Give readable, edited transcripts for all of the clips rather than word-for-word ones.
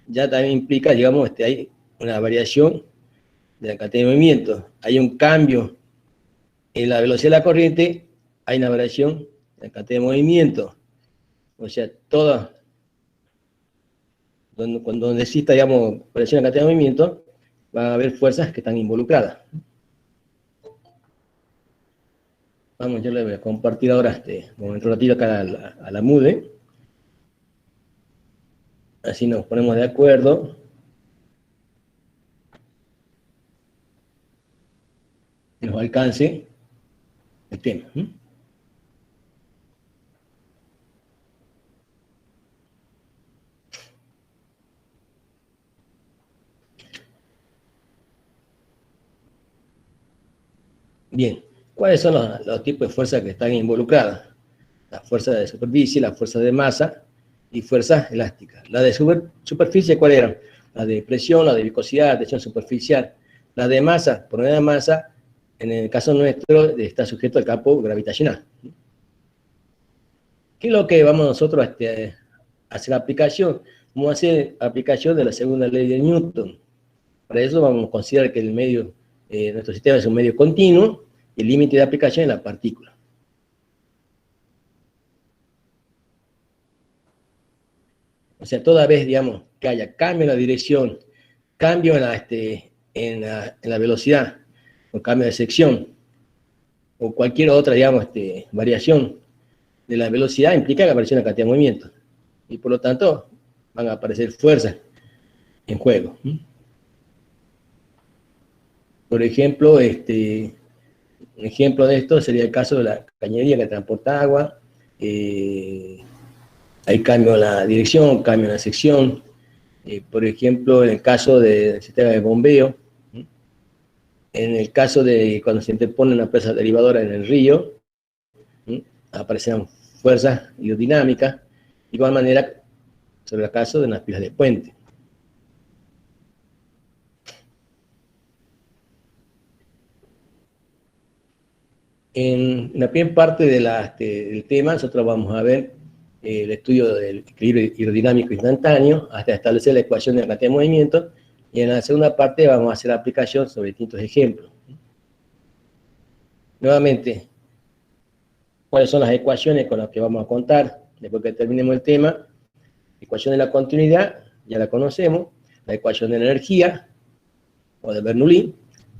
ya también implica, digamos, hay una variación de la cantidad de movimiento, hay un cambio en la velocidad de la corriente, hay una variación de la cantidad de movimiento. O sea, donde exista, digamos, variación de la cantidad de movimiento, va a haber fuerzas que están involucradas. Vamos, yo le voy a compartir ahora un momento ratito acá a la MUDE. Así nos ponemos de acuerdo. Y nos alcance el tema. Bien, ¿cuáles son los tipos de fuerzas que están involucradas? La fuerza de superficie, la fuerza de masa y fuerzas elásticas. La de superficie, ¿cuál era? La de presión, la de viscosidad, la tensión superficial. La de masa, por unidad de masa, en el caso nuestro, está sujeto al campo gravitacional. ¿Qué es lo que vamos nosotros a hacer aplicación? Vamos a hacer aplicación de la segunda ley de Newton. Para eso vamos a considerar que el medio, nuestro sistema es un medio continuo y el límite de aplicación es la partícula. O sea, toda vez, digamos, que haya cambio en la dirección, cambio en la velocidad, o cambio de sección, o cualquier otra, digamos, variación de la velocidad, implica que aparece una cantidad de movimiento. Y por lo tanto, van a aparecer fuerzas en juego. Por ejemplo, un ejemplo de esto sería el caso de la cañería que transporta agua. Hay cambio en la dirección, cambio en la sección. Por ejemplo, en el caso del sistema de bombeo, en el caso de cuando se interpone una presa derivadora en el río, aparecerán fuerzas hidrodinámicas, de igual manera sobre el caso de unas pilas de puente. En la primera parte del tema, nosotros vamos a ver el estudio del equilibrio hidrodinámico instantáneo hasta establecer la ecuación de la cantidad de movimiento, y en la segunda parte vamos a hacer aplicación sobre distintos ejemplos. Nuevamente, ¿cuáles son las ecuaciones con las que vamos a contar después que terminemos el tema? La ecuación de la continuidad, ya la conocemos. La ecuación de la energía, o de Bernoulli.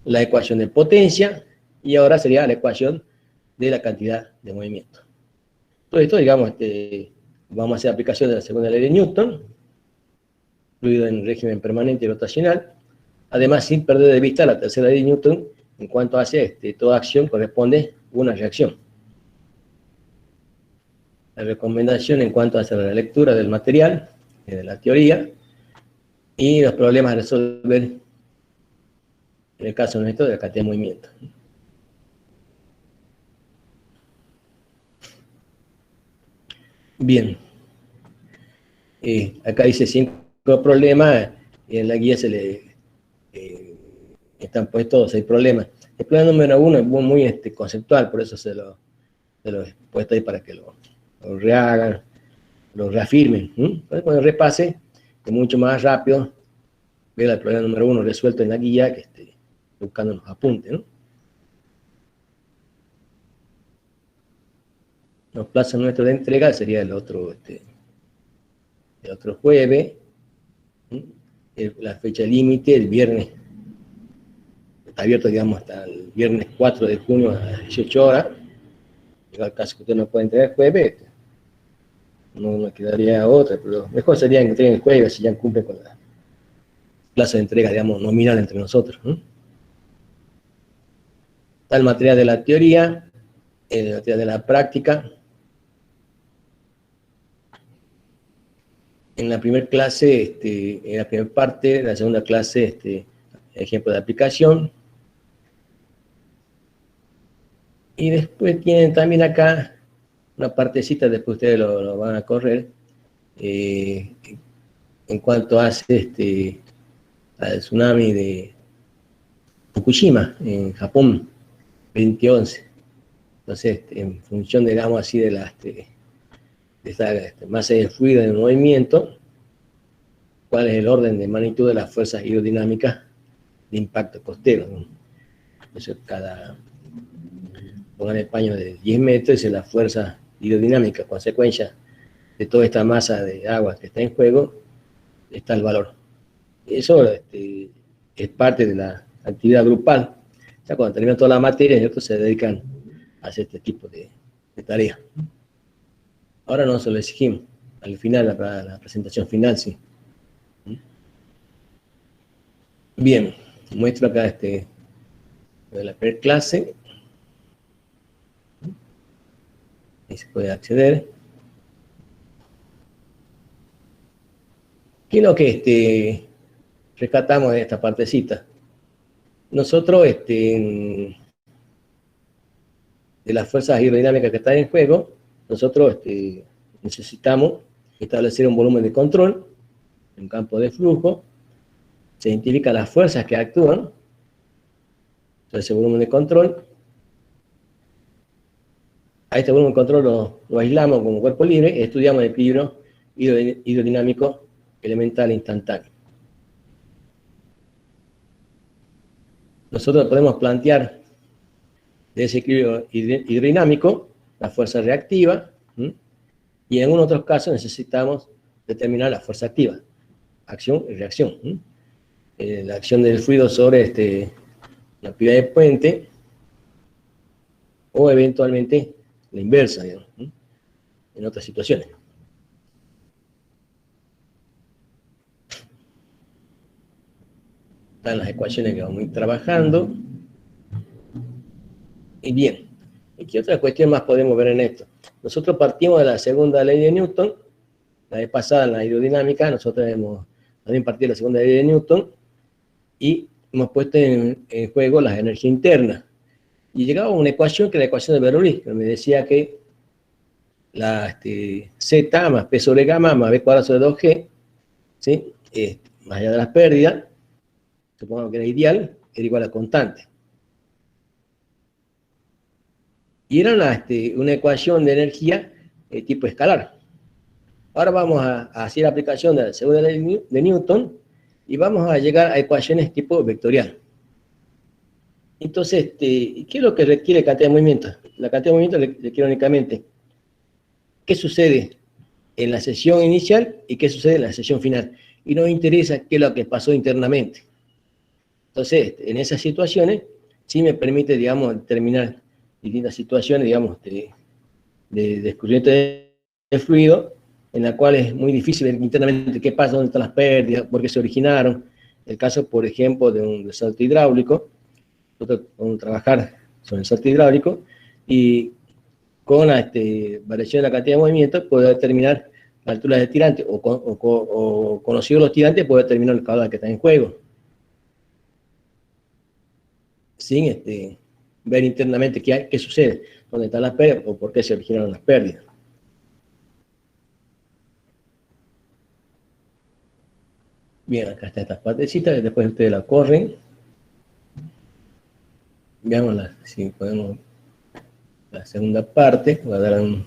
La ecuación de potencia, y ahora sería la ecuación de la cantidad de movimiento. Todo esto, digamos, vamos a hacer aplicación de la segunda ley de Newton, incluido en régimen permanente y rotacional, además sin perder de vista la tercera ley de Newton, en cuanto hace toda acción corresponde a una reacción. La recomendación en cuanto a la lectura del material, de la teoría, y los problemas a resolver en el caso nuestro de la cantidad de movimiento. Bien. Acá dice 5 problemas, y en la guía están puestos 6 problemas. El problema número 1 es muy conceptual, por eso se lo he puesto ahí para que lo rehagan, lo reafirmen. Cuando repase, es mucho más rápido ver el problema número 1 resuelto en la guía que buscando los apuntes, ¿no? Los plazos nuestros de entrega sería el otro jueves. La fecha límite, el viernes, está abierto, digamos, hasta el viernes 4 de junio a las 18 horas. En el caso que usted no pueda entregar el jueves, no nos quedaría otra, pero mejor sería que entreguen el jueves si ya cumplen con la plazo de entrega, digamos, nominal entre nosotros. Está el material de la teoría, el material de la práctica. En la primera clase, en la primera parte, en la segunda clase, ejemplo de aplicación. Y después tienen también acá una partecita, después ustedes lo van a correr, en cuanto hace al tsunami de Fukushima, en Japón, 2011. Entonces, en función, digamos así, de esta masa de fluido en movimiento, cuál es el orden de magnitud de las fuerzas hidrodinámicas de impacto costero, ¿no? Entonces, pongan el paño de 10 metros y la fuerza hidrodinámica, consecuencia de toda esta masa de agua que está en juego, está el valor. Eso es parte de la actividad grupal. O sea, cuando terminan todas las materias, ellos se dedican a hacer este tipo de tareas. Ahora no se lo exigimos. Al final, la presentación final, sí. Bien, muestro acá de la clase. Ahí se puede acceder. ¿Qué es lo que rescatamos de esta partecita? Nosotros, de las fuerzas hidrodinámicas que están en juego, nosotros necesitamos establecer un volumen de control, un campo de flujo, se identifican las fuerzas que actúan, entonces ese volumen de control, a este volumen de control lo aislamos como cuerpo libre y estudiamos el equilibrio hidrodinámico elemental instantáneo. Nosotros podemos plantear de ese equilibrio hidrodinámico la fuerza reactiva, y en algunos otros casos necesitamos determinar la fuerza activa, acción y reacción. La acción del fluido sobre la piedra de puente, o eventualmente la inversa, digamos, en otras situaciones. Están las ecuaciones que vamos a ir trabajando. Y bien, ¿qué otra cuestión más podemos ver en esto? Nosotros partimos de la segunda ley de Newton. La vez pasada en la hidrodinámica nosotros hemos también partido de la segunda ley de Newton y hemos puesto en juego las energías internas. Y llegaba a una ecuación que es la ecuación de Bernoulli, que me decía que la Z más P sobre gamma más B cuadrado sobre 2G, ¿sí? Más allá de las pérdidas, supongamos que era ideal, era igual a constante. Y era una ecuación de energía tipo escalar. Ahora vamos a hacer aplicación de la segunda ley de Newton y vamos a llegar a ecuaciones tipo vectorial. Entonces, ¿qué es lo que requiere cantidad de movimiento? La cantidad de movimiento requiere únicamente qué sucede en la sesión inicial y qué sucede en la sesión final. Y nos interesa qué es lo que pasó internamente. Entonces, en esas situaciones, sí me permite, digamos, determinar distintas situaciones, digamos, de descubrimiento de fluido, en la cual es muy difícil ver internamente qué pasa, dónde están las pérdidas, por qué se originaron. El caso, por ejemplo, de un salto hidráulico, nosotros vamos a trabajar sobre el salto hidráulico y con la variación de la cantidad de movimiento puedo determinar la altura del tirante o conocido los tirantes puedo determinar el caudal que está en juego. Sin ver internamente qué sucede, dónde están las pérdidas o por qué se originaron las pérdidas. Bien, acá está esta partecita, después ustedes la corren. Veámosla, si podemos, la segunda parte, voy a dar un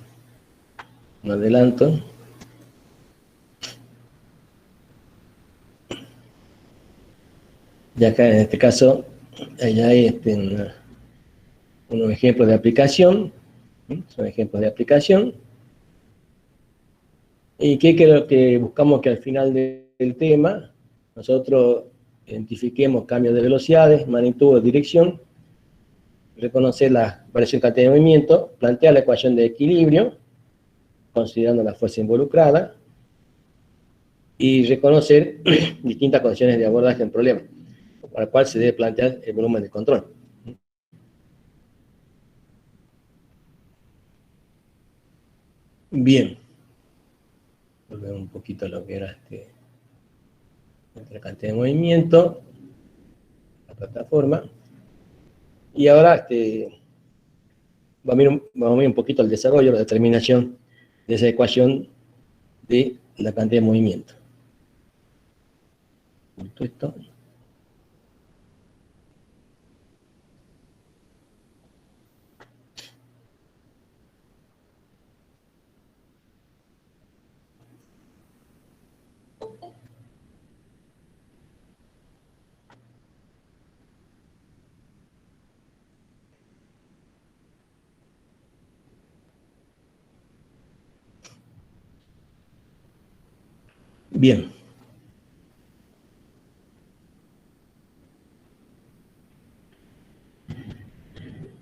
adelanto. Y acá en este caso, allá hay unos ejemplos de aplicación, son ejemplos de aplicación. ¿Y qué es lo que buscamos? Que al final del tema nosotros identifiquemos cambios de velocidades, magnitud o dirección, reconocer la variación de cantidad de movimiento, plantear la ecuación de equilibrio, considerando la fuerza involucrada, y reconocer distintas condiciones de abordaje del problema, para el cual se debe plantear el volumen de control. Bien. Volvemos un poquito a lo que era la cantidad de movimiento, la plataforma. Y ahora vamos a ver un poquito el desarrollo, la determinación de esa ecuación de la cantidad de movimiento. Esto. Bien.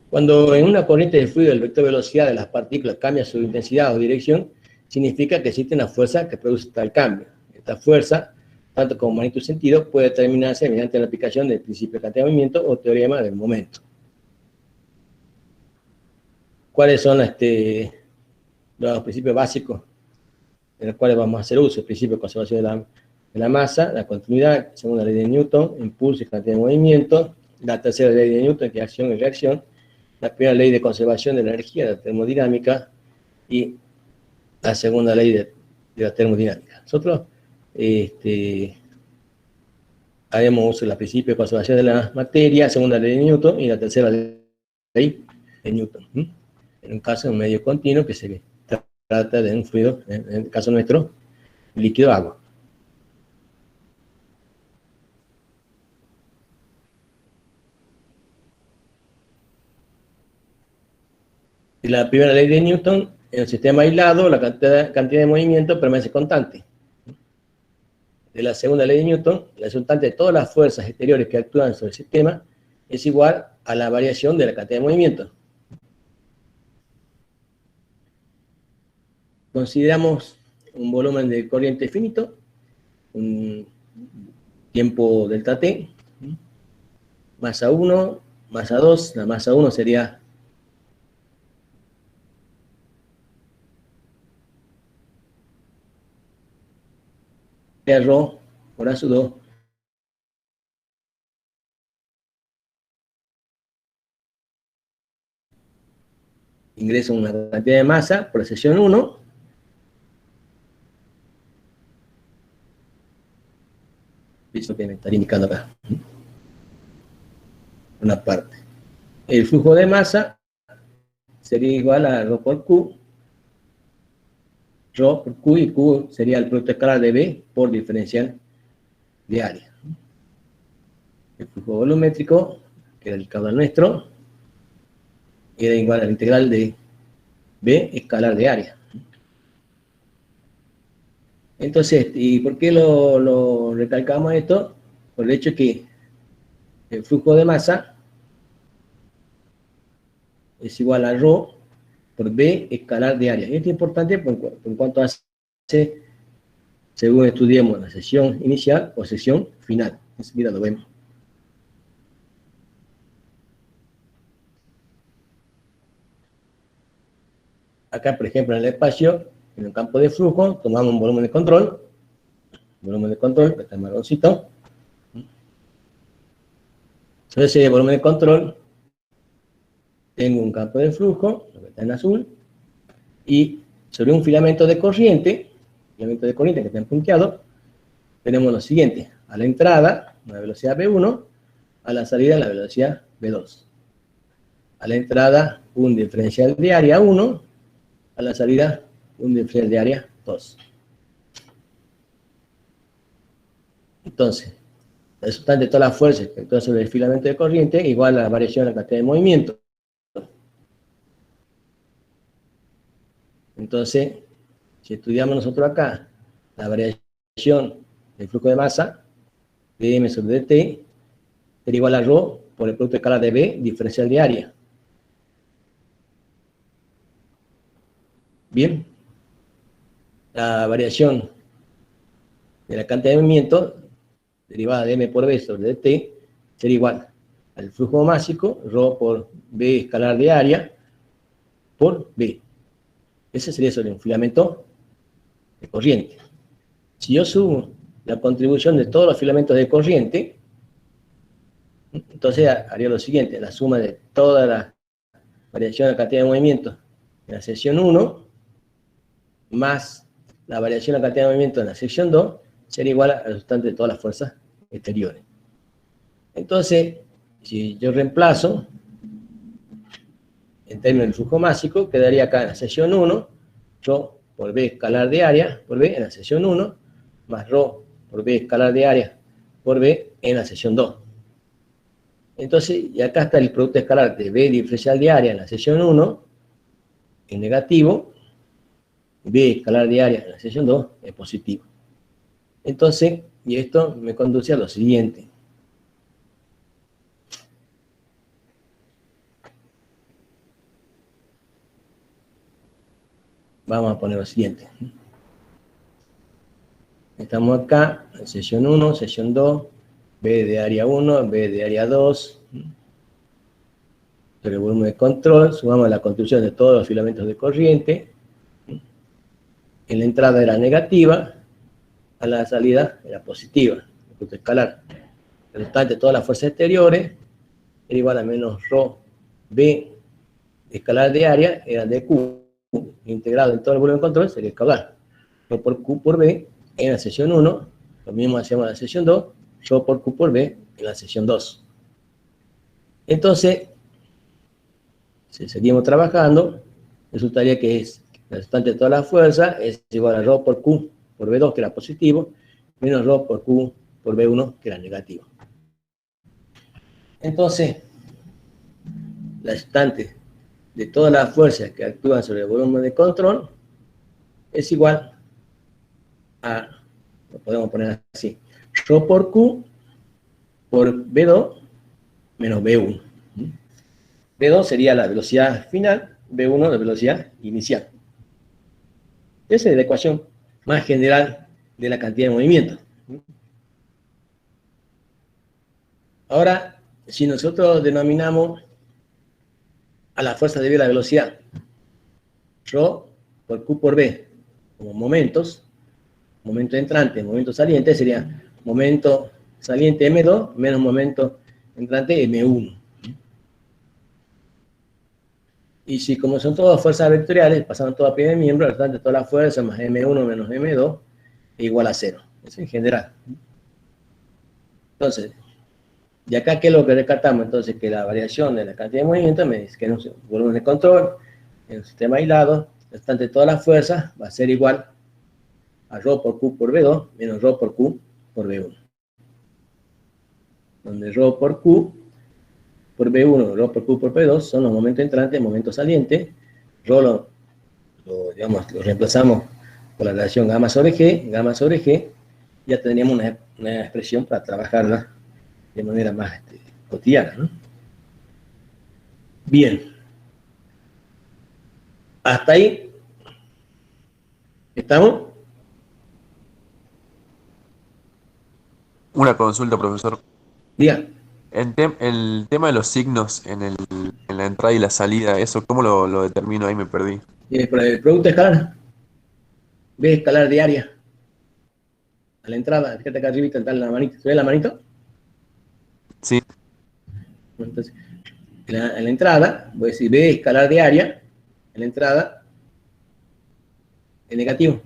Cuando en una corriente de fluido el vector de velocidad de las partículas cambia su intensidad o dirección, significa que existe una fuerza que produce tal cambio. Esta fuerza, tanto como magnitud y sentido, puede determinarse mediante la aplicación del principio de cantidad de movimiento o teorema del momento. ¿Cuáles son los principios básicos de los cuales vamos a hacer uso? El principio de conservación de la masa, la continuidad, según la ley de Newton, impulso y cantidad de movimiento, la tercera ley de Newton, que es acción y reacción, la primera ley de conservación de la energía, la termodinámica, y la segunda ley de la termodinámica. Nosotros haremos uso del principio de conservación de la materia, segunda ley de Newton, y la tercera ley de Newton. En un caso, un medio continuo que se trata de un fluido, en el caso nuestro, líquido agua. Y la primera ley de Newton, en el sistema aislado, la cantidad de movimiento permanece constante. De la segunda ley de Newton, la resultante de todas las fuerzas exteriores que actúan sobre el sistema es igual a la variación de la cantidad de movimiento. Consideramos un volumen de corriente finito, un tiempo delta T, masa 1, masa 2, la masa 1 sería ρ por A sub 2 ingreso una cantidad de masa por sección 1 eso que me estaría indicando acá una parte. El flujo de masa sería igual a ρ por Q, ρ por Q, y Q sería el producto escalar de B por diferencial de área. El flujo volumétrico, que era el caudal nuestro, era igual a la integral de B escalar de área. Entonces, ¿y por qué lo recalcamos esto? Por el hecho que el flujo de masa es igual a ρ por B escalar de área. Esto es importante por cuanto hace, según estudiemos la sesión inicial o sesión final. Enseguida lo vemos. Acá, por ejemplo, en el espacio, en el campo de flujo, tomamos un volumen de control, que está en marroncito. Sobre ese volumen de control, tengo un campo de flujo, que está en azul, y sobre un filamento de corriente que está punteado, tenemos lo siguiente: a la entrada, una velocidad V1, a la salida, la velocidad V2. A la entrada, un diferencial de área 1, a la salida, un diferencial de área 2. Entonces, la resultante de todas las fuerzas que actúan sobre el filamento de corriente igual a la variación de la cantidad de movimiento. Entonces, si estudiamos nosotros acá la variación del flujo de masa, dm sobre dt, sería igual a ρ por el producto escalar de B diferencial de área. Bien, la variación de la cantidad de movimiento derivada de m por b sobre dt sería igual al flujo másico, ρ por b escalar de área, por b. Ese sería sobre un filamento de corriente. Si yo sumo la contribución de todos los filamentos de corriente, entonces haría lo siguiente: la suma de toda la variación de la cantidad de movimiento en la sección 1, más la variación de la cantidad de movimiento en la sección 2, sería igual al resultante de todas las fuerzas exteriores. Entonces, si yo reemplazo en términos del flujo másico, quedaría acá en la sección 1, ρ por B escalar de área por B en la sección 1, más ρ por B escalar de área por B en la sección 2. Entonces, y acá está el producto escalar de B diferencial de área en la sección 1, es negativo, B escalar de área en la sección 2 es positivo. Entonces, y esto me conduce a lo siguiente. Vamos a poner lo siguiente. Estamos acá, en sesión 1, sesión 2, B de área 1, B de área 2. Sobre el volumen de control, sumamos la construcción de todos los filamentos de corriente. En la entrada era negativa, a la salida era positiva, el punto escalar. El resultante de todas las fuerzas exteriores era igual a menos rho B escalar de área, era de Q, integrado en todo el volumen de control, sería el caudal. Rho por Q por B en la sesión 1, lo mismo hacemos en la sesión 2, rho por Q por B en la sesión 2. Entonces, si seguimos trabajando, resultaría que es el resultante de toda la fuerza es igual a rho por Q por B2, que era positivo, menos rho por Q por B1, que era negativo. Entonces, la resultante de todas las fuerzas que actúan sobre el volumen de control es igual a, lo podemos poner así, rho por Q por B2 menos B1. B2 sería la velocidad final, B1 la velocidad inicial. Esa es la ecuación más general de la cantidad de movimiento. Ahora, si nosotros denominamos a la fuerza debido a la velocidad, rho por Q por B, como momentos, momento entrante, momento saliente, sería momento saliente M2 menos momento entrante M1. Y si como son todas fuerzas vectoriales, pasaron todas a pie de miembro, el resultante de toda la fuerza más M1 menos M2 es igual a 0. Eso en general. Entonces, de acá, ¿qué es lo que rescatamos? Entonces, que la variación de la cantidad de movimiento, que en un volumen de control, en un sistema aislado, el resultante de todas las fuerzas va a ser igual a rho por Q por B2 menos rho por Q por B1. Donde rho por Q por B1, rho por Q por B2 son los momentos entrantes, momentos salientes. Rho lo reemplazamos por la relación gamma sobre G, ya tendríamos una expresión para trabajarla de manera más cotidiana, ¿no? Bien. Hasta ahí. ¿Estamos? Una consulta, profesor. Diga. El tema de los signos en la entrada y la salida, ¿eso cómo lo determino? Ahí me perdí. Por el producto escalar, B escalar de área, a la entrada, fíjate acá arriba está la manito, ¿se ve la manito? Sí, Entonces, en la entrada, voy a decir B escalar de área, en la entrada, es negativo,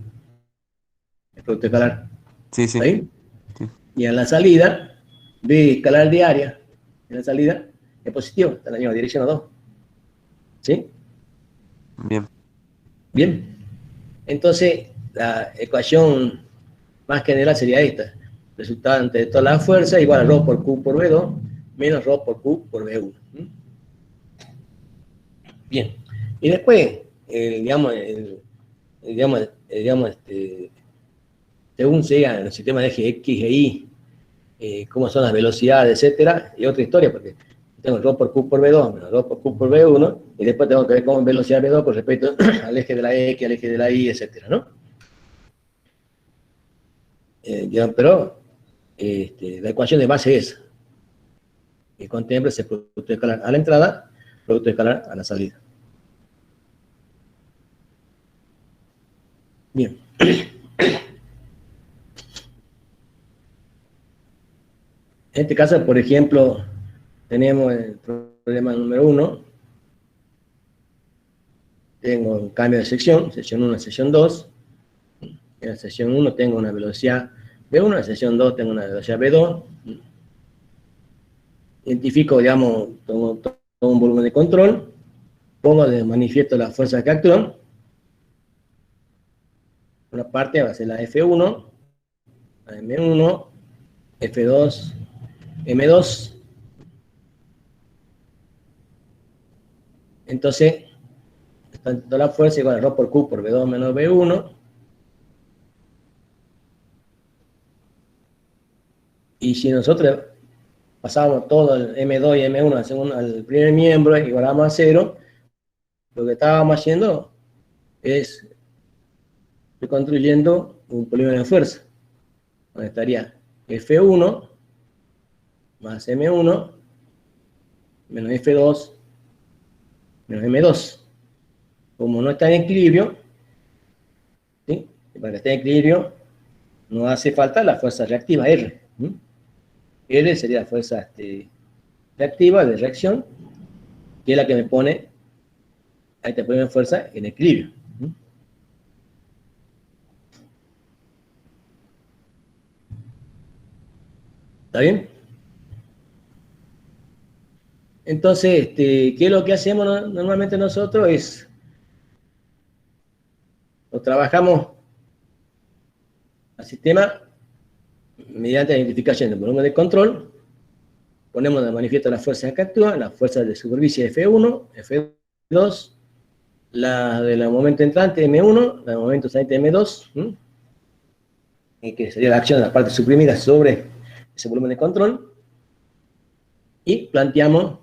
el producto escalar, sí, ¿está sí, ahí? sí. Y en la salida, B escalar de área, en la salida, es positivo, está en la misma dirección a 2, ¿sí? Bien, Bien. Entonces, la ecuación más general sería esta. Resultante de toda la fuerza igual a rho por Q por B2 menos rho por Q por B1. Bien. Y después, según sea en el sistema de eje X e Y, cómo son las velocidades, etcétera, y otra historia, porque tengo rho por Q por B2 menos rho por Q por B1, y después tengo que ver cómo es velocidad B2 con respecto al eje de la X, al eje de la Y, etcétera, ¿no? Pero la ecuación de base es que contempla ese producto escalar a la entrada, producto escalar a la salida. Bien. En este caso, por ejemplo, tenemos el problema número 1. Tengo un cambio de sección 1 a sección 2. En la sección 1 tengo una velocidad B1, en la sección 2 tengo una velocidad B2. Identifico, digamos, todo un volumen de control. Pongo de manifiesto las fuerzas que actúan. Una parte va a ser la F1, la M1, F2, M2. Entonces, toda la fuerza igual a rho por Q por B2 menos B1. Y si nosotros pasábamos todo el M2 y M1 al primer miembro y igualamos a 0, lo que estábamos haciendo es reconstruyendo un polígono de fuerza, donde estaría F1 más M1 menos F2 menos M2. Como no está en equilibrio, ¿sí? Para que esté en equilibrio, no hace falta la fuerza reactiva R. R sería la fuerza reactiva de reacción, que es la que me pone a este polígono de fuerza en equilibrio. ¿Está bien? Entonces, ¿qué es lo que hacemos normalmente nosotros? Lo trabajamos al sistema mediante la identificación del volumen de control, ponemos de manifiesto las fuerzas que actúan, las fuerzas de superficie F1, F2, la del momento entrante M1, la del momento saliente M2, y que sería la acción de la parte suprimida sobre ese volumen de control, y planteamos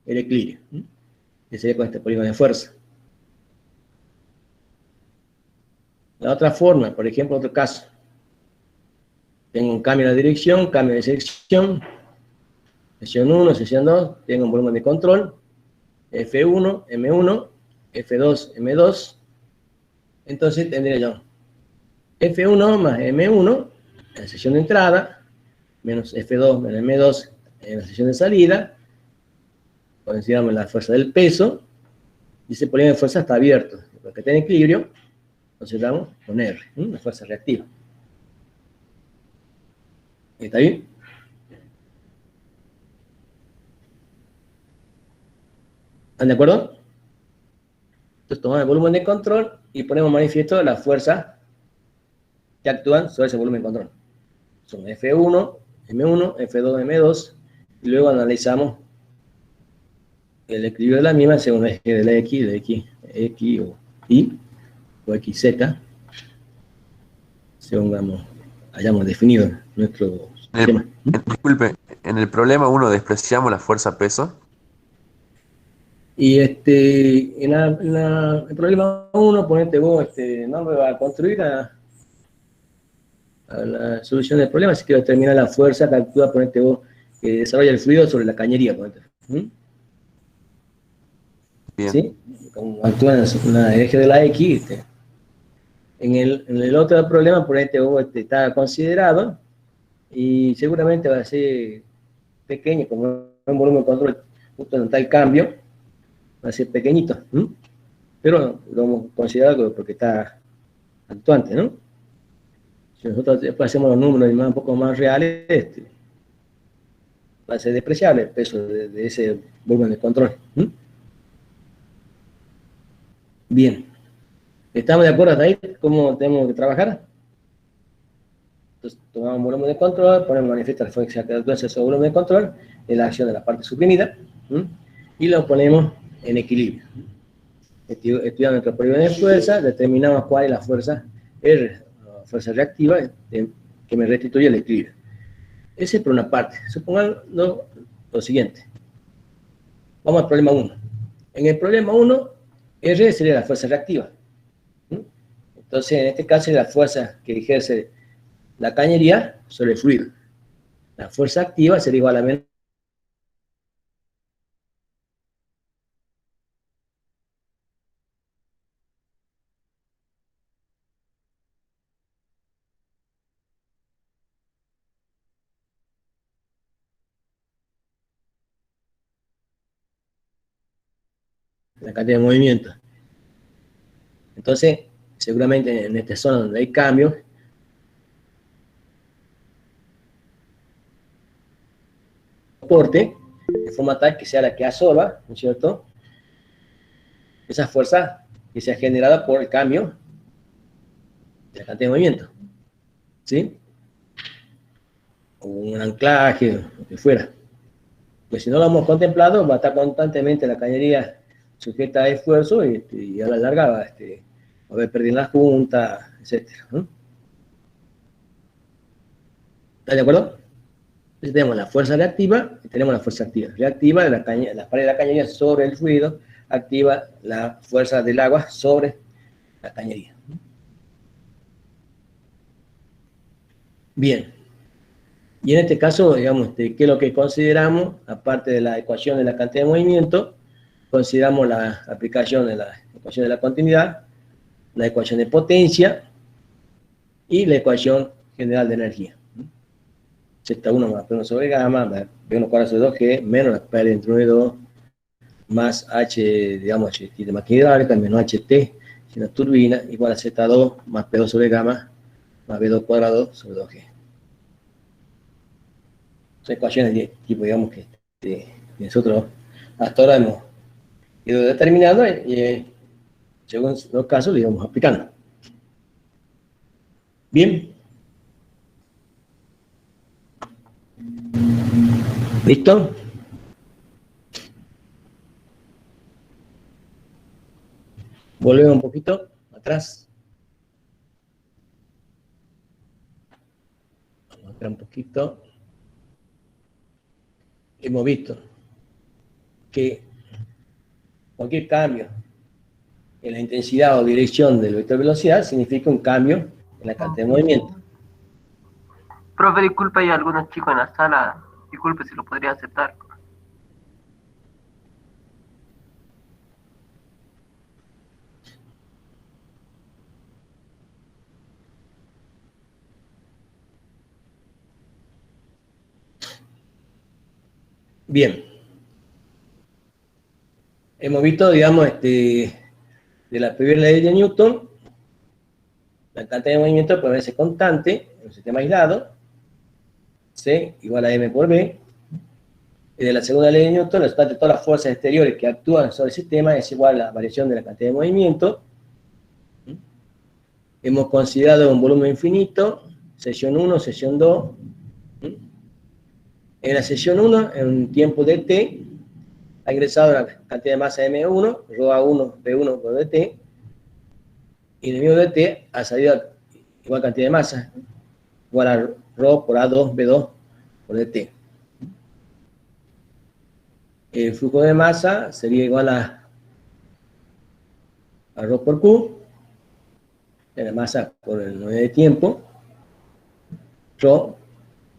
el equilibrio, que sería con este polígono de fuerza. La otra forma, por ejemplo, otro caso, tengo un cambio de dirección, cambio de sección, sección 1, sección 2, tengo un volumen de control, F1, M1, F2, M2, entonces tendría yo F1 más M1 en la sección de entrada, menos F2 menos M2 en la sección de salida, consideramos la fuerza del peso, y ese polígono de fuerza está abierto, porque está en equilibrio, consideramos con R, la fuerza reactiva. ¿Está bien? ¿Están de acuerdo? Entonces tomamos el volumen de control y ponemos manifiesto las fuerzas que actúan sobre ese volumen de control. Son F1, M1, F2, M2, y luego analizamos el equilibrio de la misma según el eje de la X o Y, o XZ, según hayamos definido nuestro sistema. Disculpe, en el problema 1 despreciamos la fuerza peso. Y en el problema 1, ponete vos, no me va a construir a la solución del problema, así que determina la fuerza que actúa, ponete vos, que desarrolla el fluido sobre la cañería, ponete. Bien. ¿Sí? Como actúa en el eje de la X, en el otro problema, ponete vos, está considerado, y seguramente va a ser pequeño, como un volumen de control, justo donde está el cambio, va a ser pequeñito, pero lo hemos considerado porque está actuante, ¿no? Si nosotros después hacemos los números un poco más reales, va a ser despreciable el peso de ese volumen de control. Bien. ¿Estamos de acuerdo hasta ahí? ¿Cómo tenemos que trabajar? Entonces, tomamos un volumen de control, ponemos manifiesto la fuerza que actúa sobre ese volumen de control, de la acción de la parte suprimida, y lo ponemos en equilibrio. Estudiamos nuestro polígono de fuerza, determinamos cuál es la fuerza R, la fuerza reactiva, que me restituye el equilibrio. Ese es por una parte. Supongamos lo siguiente. Vamos al problema 1. En el problema 1, R sería la fuerza reactiva. Entonces, en este caso, sería la fuerza que ejerce la cañería sobre el fluido. La fuerza activa sería igual a menos la cantidad de movimiento. Entonces, seguramente en esta zona donde hay cambios, soporte, de forma tal que sea la que absorba, ¿no es cierto?, esa fuerza que sea generada por el cambio de la cantidad de movimiento, ¿sí? O un anclaje, lo que fuera. Pues si no lo hemos contemplado, va a estar constantemente la cañería sujeta a esfuerzo y a la larga va a haber pérdida en la junta, etc. ¿Estás de acuerdo? Entonces tenemos la fuerza reactiva y tenemos la fuerza activa. Reactiva de la pared de la cañería sobre el fluido, activa la fuerza del agua sobre la cañería. Bien. Y en este caso, digamos, ¿qué es lo que consideramos? Aparte de la ecuación de la cantidad de movimiento, consideramos la aplicación de la ecuación de la continuidad, la ecuación de potencia y la ecuación general de energía. Z1 más P1 sobre gamma, P1 cuadrado sobre 2G, menos la pérdida entre 1 y 2, más H, digamos, HT de máquina hidráulica, menos HT, si una turbina, igual a Z2 más P2 sobre gamma, más B2 cuadrado sobre 2G. Son ecuaciones de tipo, digamos, que nosotros hasta ahora hemos ido determinando y según los casos lo íbamos aplicando. Bien. ¿Listo? Volvemos un poquito atrás. Vamos a ver un poquito. Hemos visto que cualquier cambio en la intensidad o dirección del vector de velocidad significa un cambio en la cantidad de movimiento. Profe, disculpe, hay algunos chicos en la sala. Disculpe si lo podría aceptar. Bien. Hemos visto, digamos, de la primera ley de Newton, la cantidad de movimiento puede verse constante en un sistema aislado, C igual a M por B, y de la segunda ley de Newton, el resultado de todas las fuerzas exteriores que actúan sobre el sistema es igual a la variación de la cantidad de movimiento. Hemos considerado un volumen infinito, sesión 1, sesión 2. En la sesión 1, en un tiempo de t, ha ingresado la cantidad de masa M1, ρA1, P1 por dt, y en el mismo dt ha salido igual cantidad de masa, igual a ρ por A2, B2 por dt. El flujo de masa sería igual a ρ por Q, la masa por el 9 de tiempo, ρ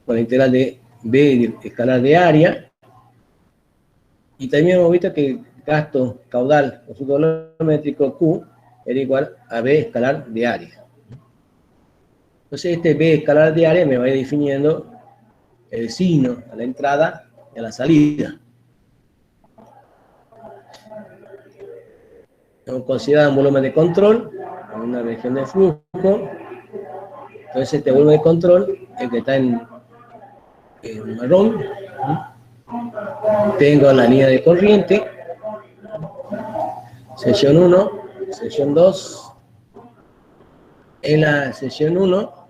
por la integral de B escalar de área, y también hemos visto que el gasto caudal o flujo volumétrico Q era igual a B escalar de área. Entonces este B escalar de área me va a ir definiendo el signo a la entrada y a la salida. Hemos considerado un volumen de control en una región de flujo. Entonces este volumen de control, el que está en marrón, tengo la línea de corriente, sesión 1, sesión 2. En la sesión 1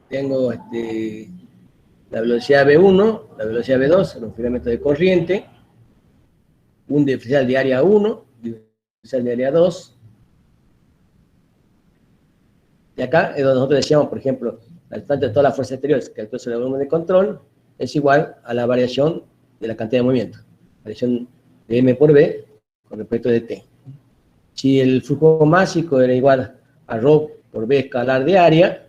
tengo la velocidad V1, la velocidad V2, los filamentos de corriente, un diferencial de área 1, diferencial de área 2. Y acá es donde nosotros decíamos, por ejemplo, la resultante de todas las fuerzas exteriores que actúan sobre el volumen de control es igual a la variación de la cantidad de movimiento, variación de M por B con respecto de T. Si el flujo másico era igual a ρ por B escalar de área,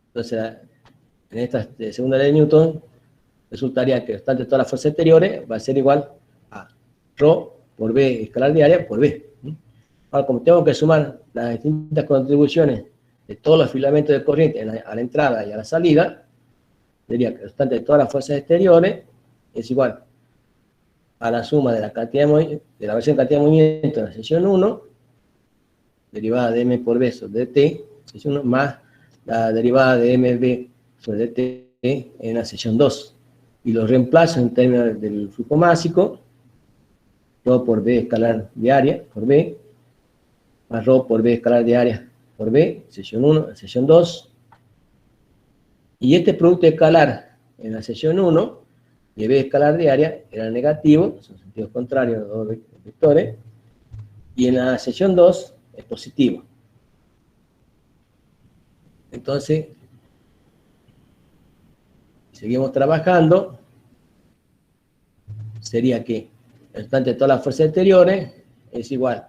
entonces en esta segunda ley de Newton resultaría que el resultante de todas las fuerzas exteriores va a ser igual a ρ por B escalar de área por B. Ahora, como tengo que sumar las distintas contribuciones de todos los filamentos de corriente a la entrada y a la salida, diría que el resultante de todas las fuerzas exteriores es igual a la suma de la cantidad de la variación de cantidad de movimiento en la sesión 1, derivada de M por B sobre dt, sesión 1, más la derivada de MB sobre dt en la sesión 2. Y los reemplazo en términos del flujo másico, ρ por B escalar de área por B, más ρ por B escalar de área por B, sesión 1, sesión 2. Y este producto escalar en la sesión 1 de B escalar de área era negativo, son sentidos contrarios de los dos vectores, y en la sesión 2 es positivo. Entonces, Seguimos trabajando. Sería que el resultante de todas las fuerzas exteriores es igual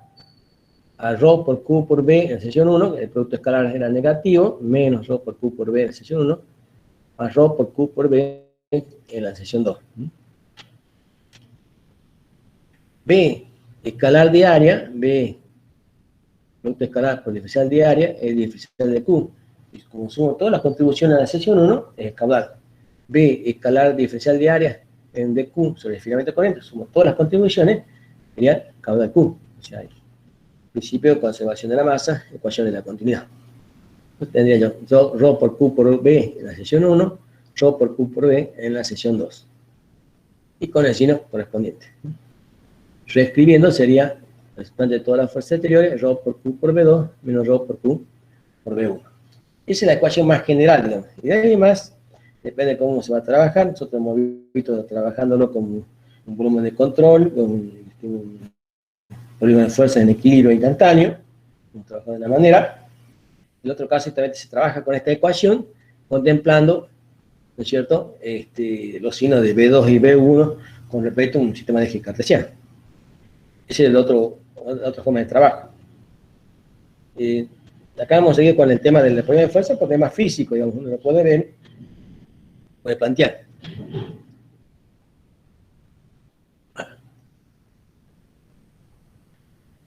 a ρ por Q por B en la sección 1, el producto escalar era negativo, menos ρ por Q por B en la sección 1, más ρ por Q por B en la sección 2. B, escalar de área, B, producto escalar por diferencial de área, es diferencial de Q. Y como sumo todas las contribuciones a la sección 1, es caudal. B, escalar diferencial de área en dQ sobre el filamento corriente, sumo todas las contribuciones, sería caudal Q. O sea, principio de conservación de la masa, ecuación de la continuidad. Entonces tendría yo ρ por Q por B en la sección 1, ρ por Q por B en la sección 2. Y con el signo correspondiente. Reescribiendo sería el resultante de todas las fuerzas exteriores, ρ por Q por B2 menos ρ por Q por B1. Esa es la ecuación más general, digamos. Y de ahí más, depende de cómo se va a trabajar. Nosotros hemos visto trabajándolo con un volumen de control, con un volumen de fuerza en equilibrio instantáneo, trabajando de una manera. En otro caso, se trabaja con esta ecuación, contemplando, ¿no es cierto?, los signos de B2 y B1 con respecto a un sistema de eje cartesiano. Ese es otra forma de trabajo. Acá vamos a seguir con el tema del problema de fuerza porque es más físico, digamos, uno lo puede ver, puede plantear.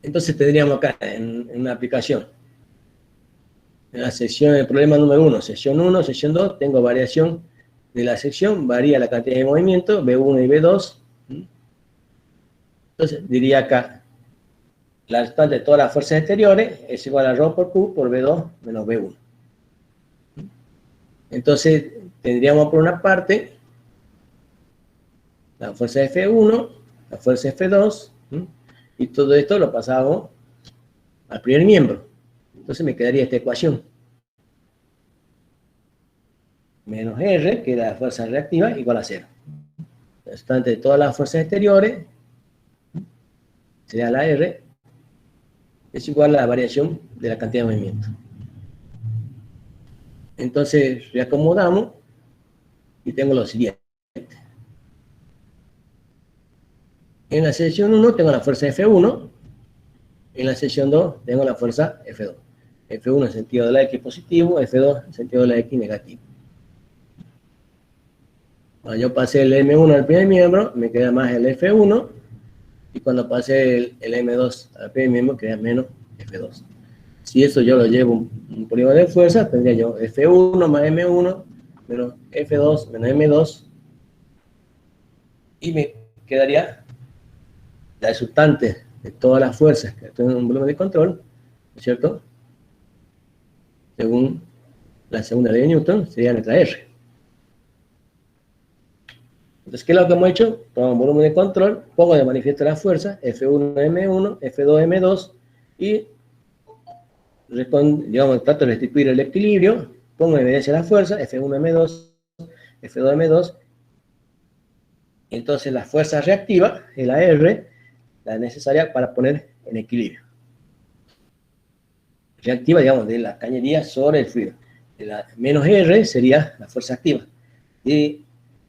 Entonces tendríamos acá en una aplicación, en la sección del problema número 1, sección 1, sección 2, tengo variación de la sección, varía la cantidad de movimiento, B1 y B2. Entonces diría acá, la resultante de todas las fuerzas exteriores es igual a ρ por Q por B2 menos B1. Entonces tendríamos por una parte la fuerza F1, la fuerza F2, y todo esto lo pasamos al primer miembro. Entonces me quedaría esta ecuación. Menos R, que es la fuerza reactiva, igual a 0. La resultante de todas las fuerzas exteriores sería la R, es igual a la variación de la cantidad de movimiento. Entonces reacomodamos y tengo lo siguiente. En la sección 1 tengo la fuerza F1, en la sección 2 tengo la fuerza F2. F1 en sentido de la X positivo, F2 en sentido de la X negativo. Cuando yo pasé el M1 al primer miembro, me queda más el F1, y cuando pasé el M2 al primer miembro, queda menos F2. Si eso yo lo llevo un polígono de fuerza, tendría yo F1 más M1 menos F2 menos M2, y me quedaría la resultante de todas las fuerzas que actúan en un volumen de control, ¿no es cierto?, según la segunda ley de Newton, sería nuestra R. Entonces, ¿qué es lo que hemos hecho? Tomo un volumen de control, pongo de manifiesto las fuerzas, F1, M1, F2, M2, y digamos, trato de restituir el equilibrio, pongo en evidencia las fuerzas, F1, M2, F2, M2, entonces la fuerza reactiva es la R, la necesaria para poner en equilibrio. Reactiva, digamos, de la cañería sobre el fluido. La menos R sería la fuerza activa. Y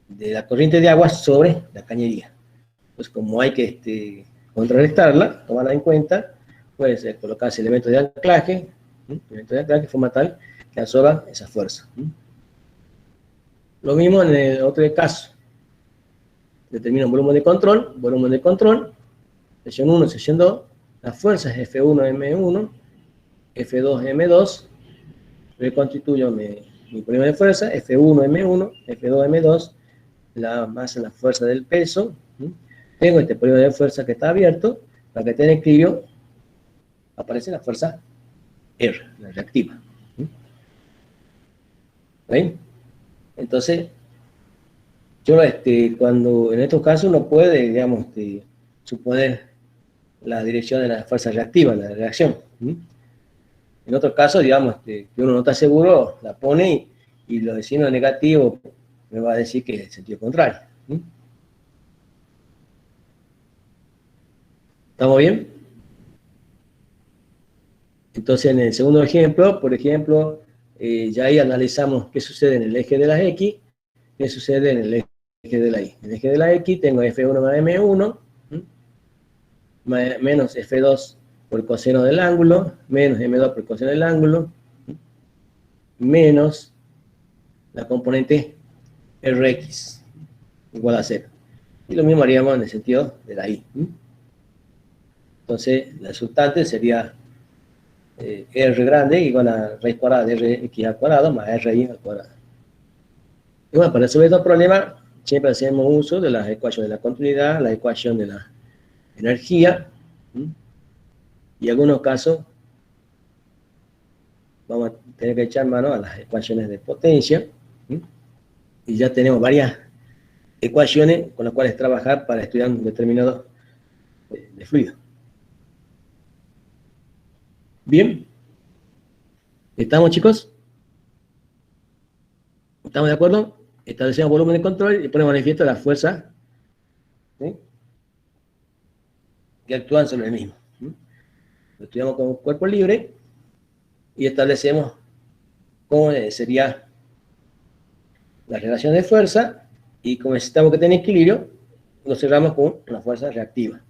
de la corriente de agua sobre la cañería. Pues como hay que contrarrestarla, tomarla en cuenta, pues colocarse elementos de anclaje de forma tal que absorba esa fuerza. Lo mismo en el otro caso. Determino un volumen de control, sección 1, sección 2, las fuerzas F1, M1, F2, M2, reconstituyo mi volumen de fuerza, F1, M1, F2, M2, la masa, la fuerza del peso. Tengo este periodo de fuerza que está abierto, para que esté en equilibrio, aparece la fuerza R, la reactiva. ¿Ven? Entonces, yo cuando en estos casos uno puede, digamos, suponer la dirección de la fuerza reactiva, la reacción. En otros casos, digamos, que uno no está seguro, la pone y los signos negativos me va a decir que es el sentido contrario. ¿Estamos bien? Entonces, en el segundo ejemplo, por ejemplo, ya ahí analizamos qué sucede en el eje de las X, ¿qué sucede en el eje de la Y? En el eje de la X tengo F1 más M1, menos F2 por coseno del ángulo, menos M2 por coseno del ángulo, menos la componente Rx igual a 0. Y lo mismo haríamos en el sentido de la Y. Entonces, la resultante sería R grande igual a raíz cuadrada de Rx al cuadrado más RI al cuadrado. Y bueno, para resolver estos problemas, siempre hacemos uso de las ecuaciones de la continuidad, la ecuación de la energía, y en algunos casos vamos a tener que echar mano a las ecuaciones de potencia, y ya tenemos varias ecuaciones con las cuales trabajar para estudiar un determinado de fluido. Bien, ¿estamos, chicos? ¿Estamos de acuerdo? Establecemos volumen de control y ponemos manifiesto las fuerzas, ¿sí?, que actúan sobre el mismo. Lo estudiamos con cuerpo libre y establecemos cómo sería la relación de fuerza, y como necesitamos que tenga equilibrio, lo cerramos con una fuerza reactiva.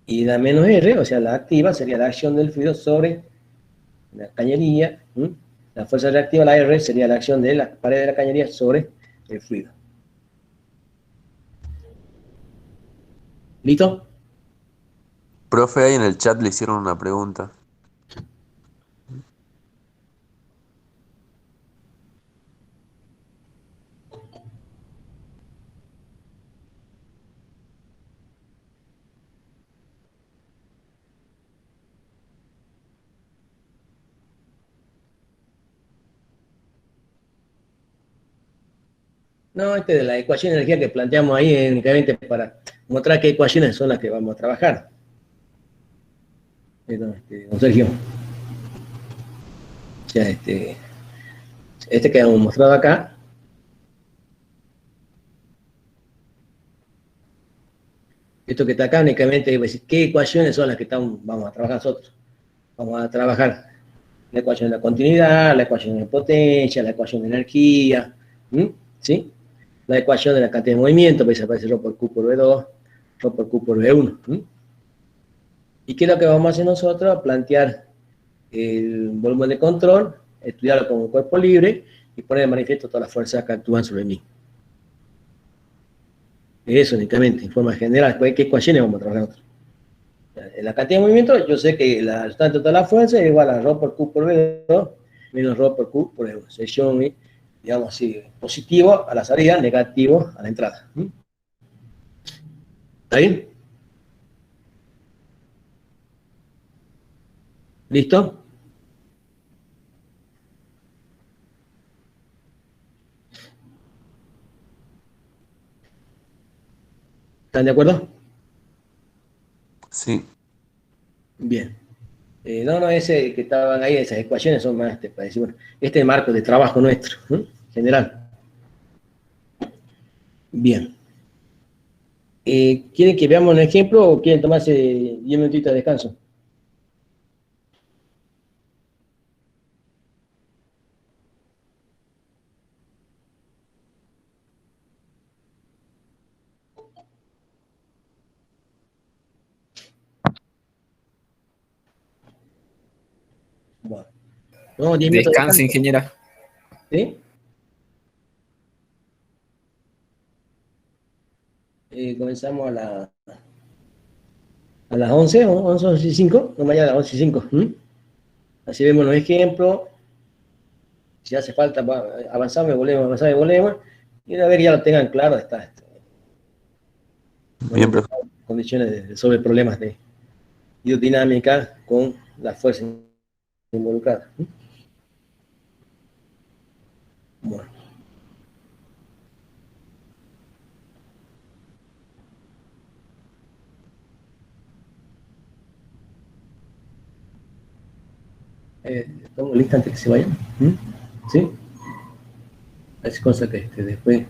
Y la menos R, o sea, la activa, sería la acción del fluido sobre la cañería. La fuerza reactiva, la R, sería la acción de la pared de la cañería sobre el fluido. ¿Listo? Profe, ahí en el chat le hicieron una pregunta. No, de la ecuación de energía que planteamos ahí es únicamente para mostrar qué ecuaciones son las que vamos a trabajar. Don Sergio. O sea, que hemos mostrado acá, esto que está acá únicamente es decir, qué ecuaciones son las que vamos a trabajar nosotros. Vamos a trabajar la ecuación de la continuidad, la ecuación de potencia, la ecuación de energía, ¿sí? La ecuación de la cantidad de movimiento, pues aparece ρ por Q por V2, ρ por Q por V1. ¿Y qué es lo que vamos a hacer nosotros? Plantear el volumen de control, estudiarlo como un cuerpo libre y poner de manifiesto todas las fuerzas que actúan sobre mí. Eso únicamente, en forma general. ¿Qué ecuaciones vamos a trabajar nosotros? En la cantidad de movimiento, yo sé que la resultante de toda la fuerza es igual a ρ por Q por V2 menos ρ por Q por V1. Sección, digamos así, positivo a la salida, negativo a la entrada. ¿Está bien? ¿Listo? ¿Están de acuerdo? Sí. Bien. No, ese que estaban ahí, esas ecuaciones son más, para decir, bueno, este es el marco de trabajo nuestro, general. Bien. ¿Quieren que veamos un ejemplo o quieren tomarse 10 minutitos de descanso? Bueno, no, 10 minutos de Descanse, descanso. ingeniera. ¿Sí? Comenzamos a las 11, 11 y 5, no mañana a las 11 y 5. Así vemos los ejemplos. Si hace falta, avanzamos y volvemos, avanzamos y volvemos. Y una vez que ya lo tengan claro, está. Bien, profe. Condiciones sobre problemas de hidrodinámica con las fuerzas involucradas. Bueno. ¿Estamos listos antes que se vayan? ¿Sí? Es cosa que después...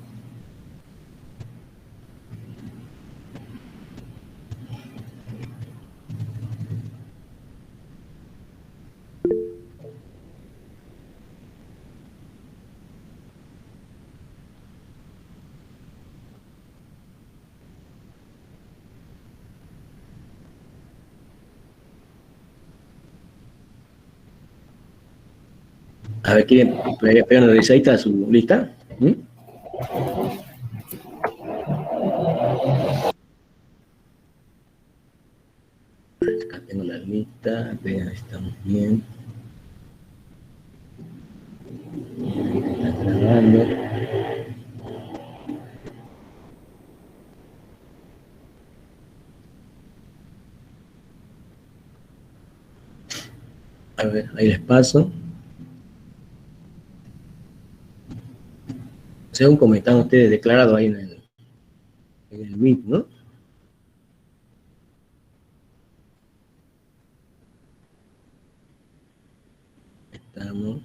A ver, ¿quieren pegar una revisadita a su lista? ¿Mm? Acá tengo la lista, vean, estamos bien. Está grabando. A ver, ahí les paso. Según como están ustedes declarados ahí en el Meet, ¿no? Estamos.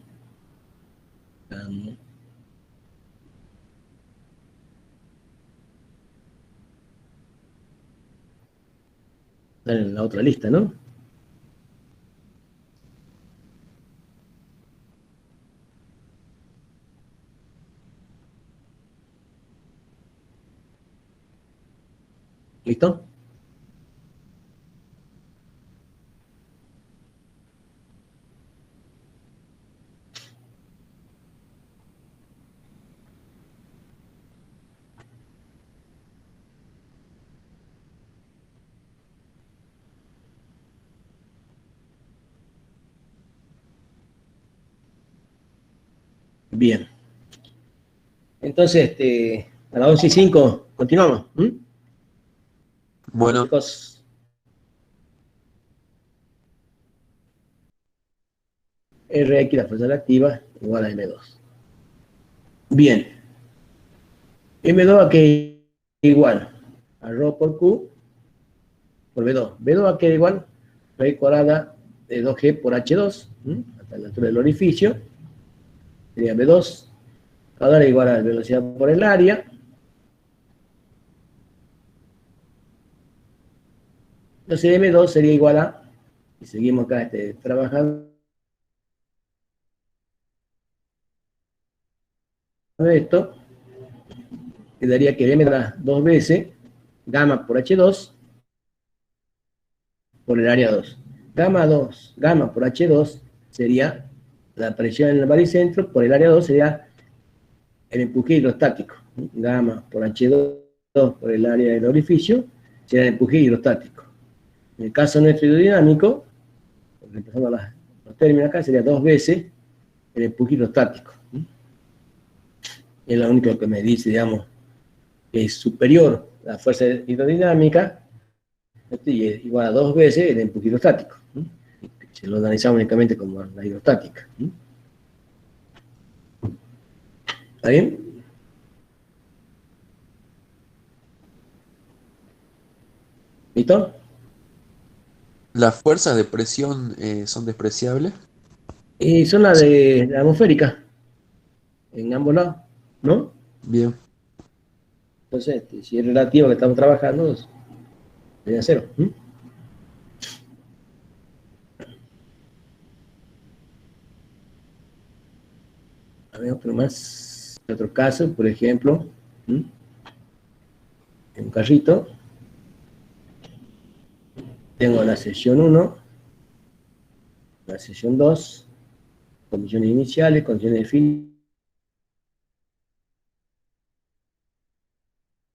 Están en la otra lista, ¿no? ¿Listo? Bien. Entonces, a las 11:05, continuamos. Bueno, Chicos, Rx, la fuerza reactiva, igual a M2. Bien. M2 a que igual a ρ por Q por B2. B2 va a quedar igual raíz cuadrada de 2G por H2, hasta la altura del orificio, sería B2, ahora igual a la velocidad por el área. Entonces M2 sería igual a, y seguimos acá trabajando esto, quedaría que M da dos veces gamma por H2 por el área 2. Gamma por H2 sería la presión en el baricentro, por el área 2 sería el empuje hidrostático. Gamma por H2 por el área del orificio sería el empuje hidrostático. En el caso nuestro hidrodinámico, reemplazando los términos acá, sería dos veces el empuje hidrostático. Es lo único que me dice, digamos, que es superior a la fuerza hidrodinámica, y es igual a dos veces el empuje hidrostático. Si lo analizamos únicamente como la hidrostática. ¿Está bien? ¿Listo? ¿las fuerzas de presión son despreciables? Y son las de la atmosférica, en ambos lados, ¿no? Bien. Entonces, si es relativo que estamos trabajando, sería cero. A ver, otro más. Otro caso, por ejemplo, en un carrito, tengo la sesión 1, la sesión 2, condiciones iniciales, condiciones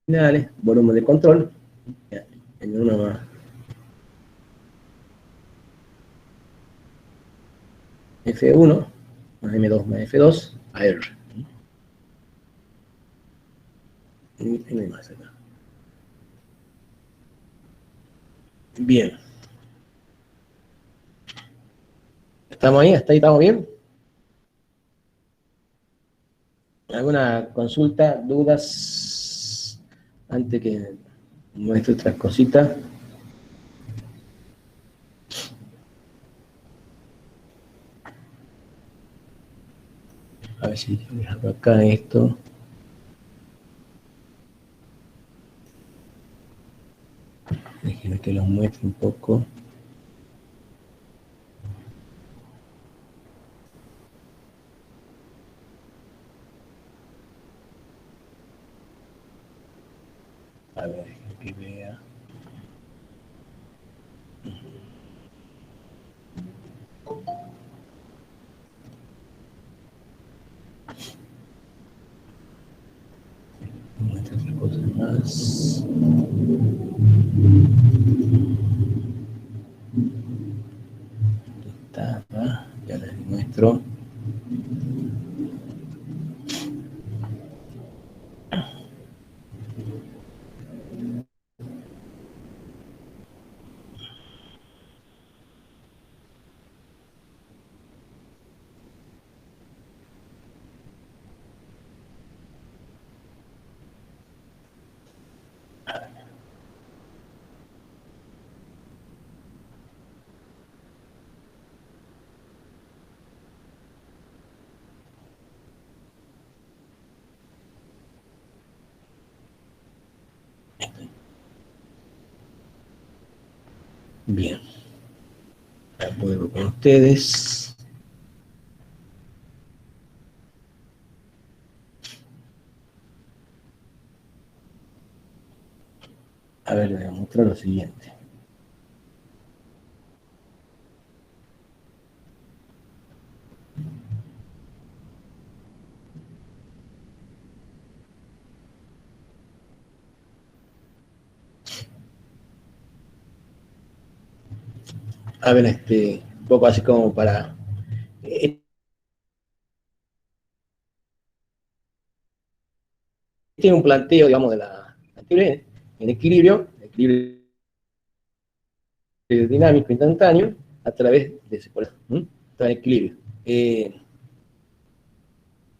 finales, volumen de control, en uno más F1, más M2 más F2, a R. Y no hay más acá. Bien. ¿Estamos ahí? ¿Hasta ahí estamos bien? ¿Alguna consulta, dudas, antes que muestre otras cositas? A ver si yo hago acá esto. Déjenme que los muestre un poco. A ver, que vea. Ya les muestro. Bien. Ahora puedo con ustedes. A ver, les voy a mostrar lo siguiente. A ver, un poco así como para... Este es un planteo, digamos, de la teoría en equilibrio dinámico instantáneo, a través de ese por eso, está en equilibrio.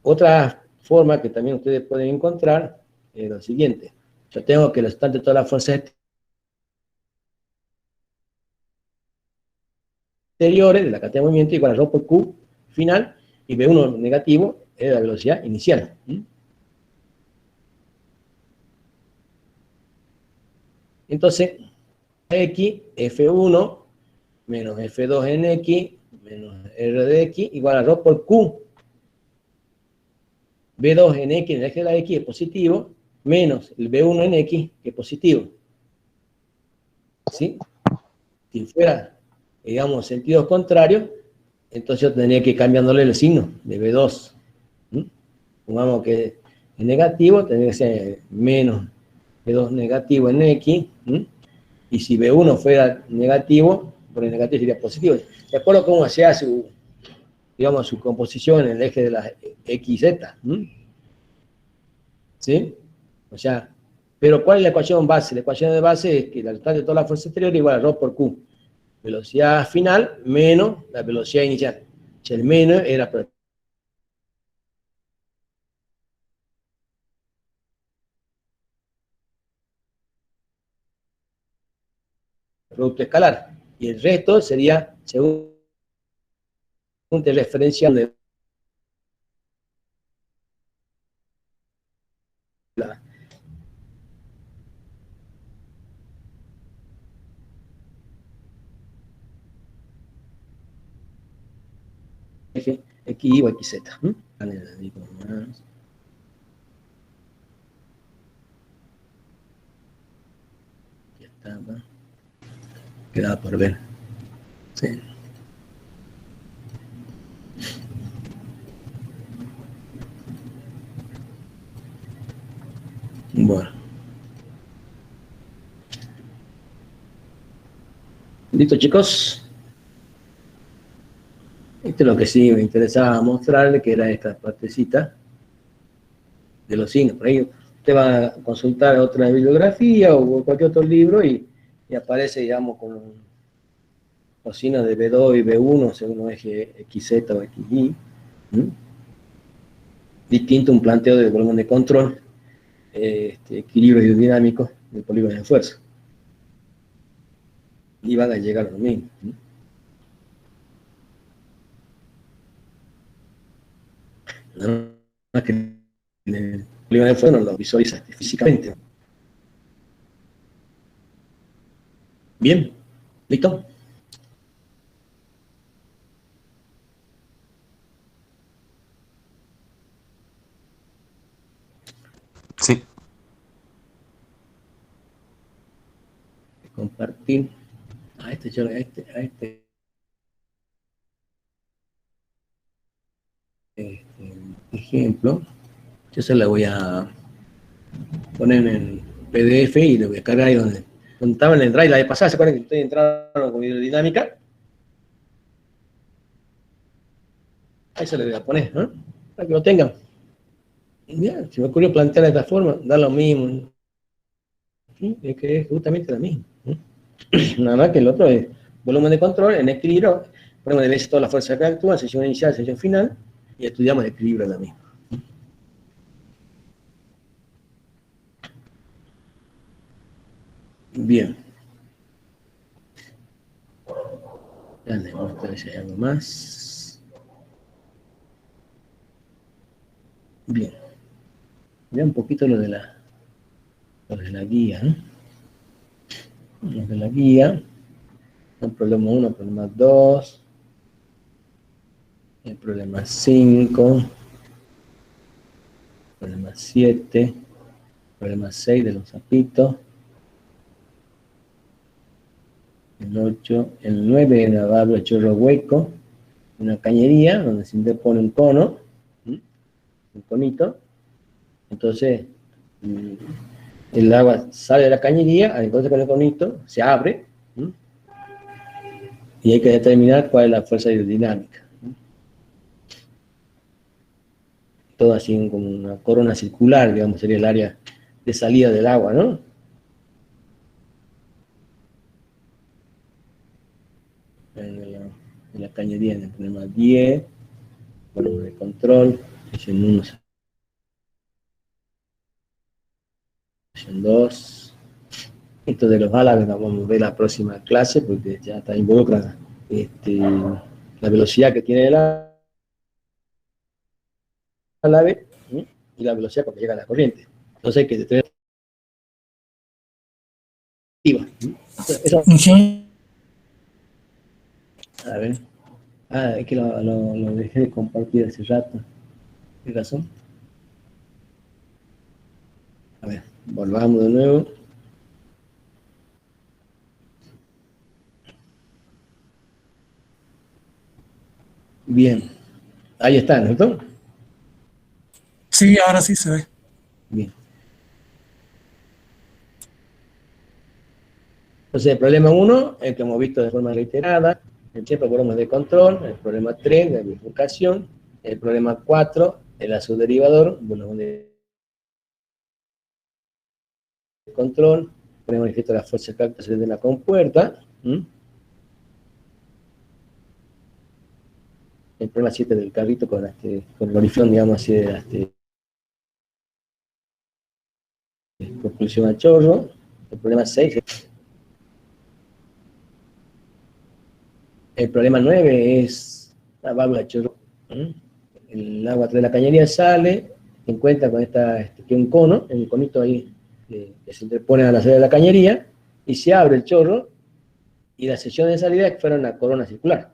Otra forma que también ustedes pueden encontrar es lo siguiente. Yo tengo que el resultante de todas las fuerzas exteriores de la cantidad de movimiento igual a ρ por Q final, y V1 negativo es la velocidad inicial. Entonces, X, F1 menos F2 en X menos R de X igual a ρ por Q. V2 en X en el eje de la X es positivo, menos el V1 en X que es positivo. ¿Sí? Si fuera, digamos, sentidos contrarios, entonces yo tendría que ir cambiándole el signo de V2. Pongamos que es negativo, tendría que ser menos V2 negativo en X, y si V1 fuera negativo, por el negativo sería positivo. De acuerdo a cómo se hace, digamos, su composición en el eje de la XZ. ¿Sí? O sea, pero ¿cuál es la ecuación base? La ecuación de base es que la resultante de toda la fuerza exterior es igual a ρ por Q. Velocidad final menos la velocidad inicial. O sea, el menos era producto escalar. Y el resto sería según de referencia de la eje X o XZ. Ya está, ¿no? Queda por ver. Sí. Bueno. ¿Listo, chicos? Esto es lo que sí me interesaba mostrarle, que era esta partecita de los signos. Por ahí usted va a consultar otra bibliografía o cualquier otro libro y aparece, digamos, con los signos de B2 y B1 según un eje XZ o XY. Distinto un planteo de volumen de control, equilibrio hidrodinámico del polígono de fuerza. Y van a llegar a lo mismo. Nada más que el polígono de fuerza no lo visualiza físicamente. Bien, ¿listo? Sí. Compartir a ejemplo. Yo se la voy a poner en PDF y lo voy a cargar ahí donde estaba en el drive la vez pasada. ¿Se acuerdan que ustedes entraron con hidrodinámica? Ahí se lo voy a poner, ¿no? Para que lo tengan. Y ya, se me ocurrió plantear de esta forma, dar lo mismo. ¿Sí? Es que es justamente lo mismo. ¿Sí? Nada más que el otro es volumen de control en equilibrio. Ponemos de veces todas las fuerzas que actúan, sesión inicial, sesión final, y estudiamos el equilibrio de la misma. Bien. Ya les muestro si hay algo más. Bien. Ya un poquito lo de la guía, ¿no? Lo de la guía. El problema 1, el problema 2, el problema 5, el problema 7, el problema 6 de los zapitos, el 8, el 9 en la válvula de chorro hueco, una cañería donde se interpone un cono, un conito, entonces el agua sale de la cañería, al encontrarse con el conito, se abre, y hay que determinar cuál es la fuerza hidrodinámica. Todo así como una corona circular, digamos, sería el área de salida del agua, ¿no? En la cañería, en el problema 10, volumen de control, sesión 1, sesión 2. Esto de los álabes lo vamos a ver la próxima clase, porque ya está involucrada la velocidad que tiene el álabe y la velocidad cuando llega a la corriente. Entonces hay que detener. Eso, a ver. Es que lo dejé de compartir hace rato. ¿Qué razón? A ver, volvamos de nuevo. Bien. Ahí está, ¿no? Sí, ahora sí se ve. Bien. Entonces, el problema 1, el que hemos visto de forma reiterada, el siempre volumen de control, el problema 3, de bifurcación, el problema 4, el subderivador, volumen de control, ponemos el efecto de la fuerza que actúa de la compuerta, el problema 7 del carrito con el oriflón, digamos así, de propulsión al chorro, el problema 6. El problema 9 es la válvula de chorro. El agua de la cañería sale, se encuentra con que un cono, el conito ahí que se interpone a la salida de la cañería, y se abre el chorro, y la sección de salida es que fuera una corona circular.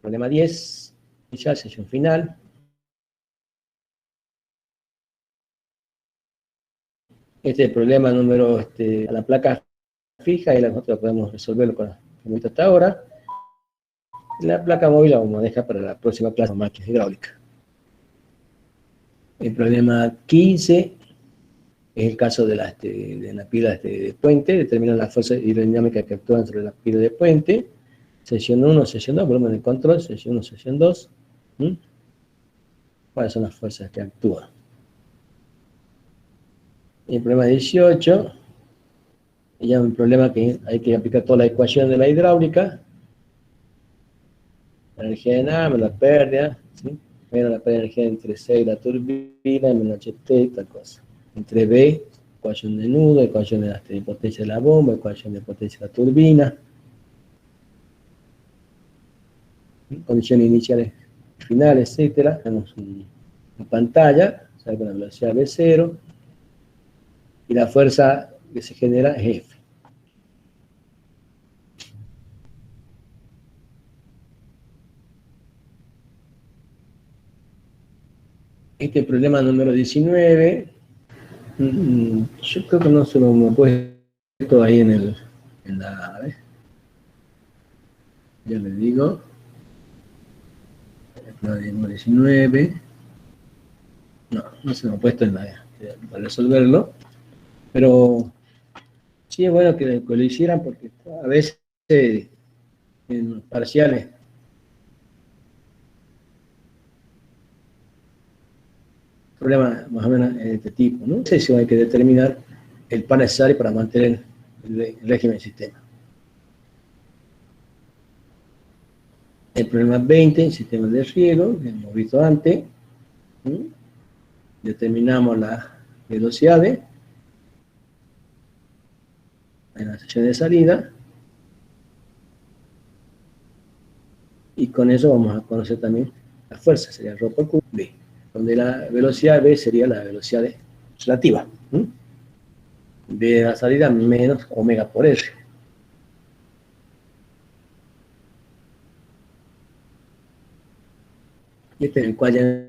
Problema 10, inicial, sesión final. Este es el problema número a la placa fija, y nosotros podemos resolverlo con lo que hemos visto hasta ahora. La placa móvil la vamos a dejar para la próxima clase de máquinas hidráulicas. El problema 15 es el caso de la pila de puente, determina la fuerza hidrodinámica que actúa sobre la pila de puente. Sesión 1, sesión 2, volumen de control, sesión 1, sesión 2. ¿Cuáles son las fuerzas que actúan? Y el problema 18, ya es un problema que hay que aplicar toda la ecuación de la hidráulica. La energía de nada, la pérdida, ¿sí? Menos la pérdida de energía entre C y la turbina, menos HT, tal cosa. Entre B, ecuación de nudo, ecuación de potencia de la bomba, ecuación de potencia de la turbina. Condiciones iniciales, finales, etcétera. Tenemos una pantalla, sale con la velocidad V0, y la fuerza que se genera es F. Este problema número 19, yo creo que no se lo he puesto ahí en la, ya les digo, el número 19, no se lo he puesto para resolverlo, pero sí es bueno que lo hicieran, porque a veces en parciales. Problema más o menos de este tipo, ¿no? No sé si hay que determinar el par necesario para mantener el régimen del sistema. El problema 20, el sistema de riego, que hemos visto antes. Determinamos las velocidades en la sección de salida. Y con eso vamos a conocer también la fuerza, sería ρ por Q, B, donde la velocidad B sería la velocidad relativa. B de la salida menos omega por R. Y este es el cual ya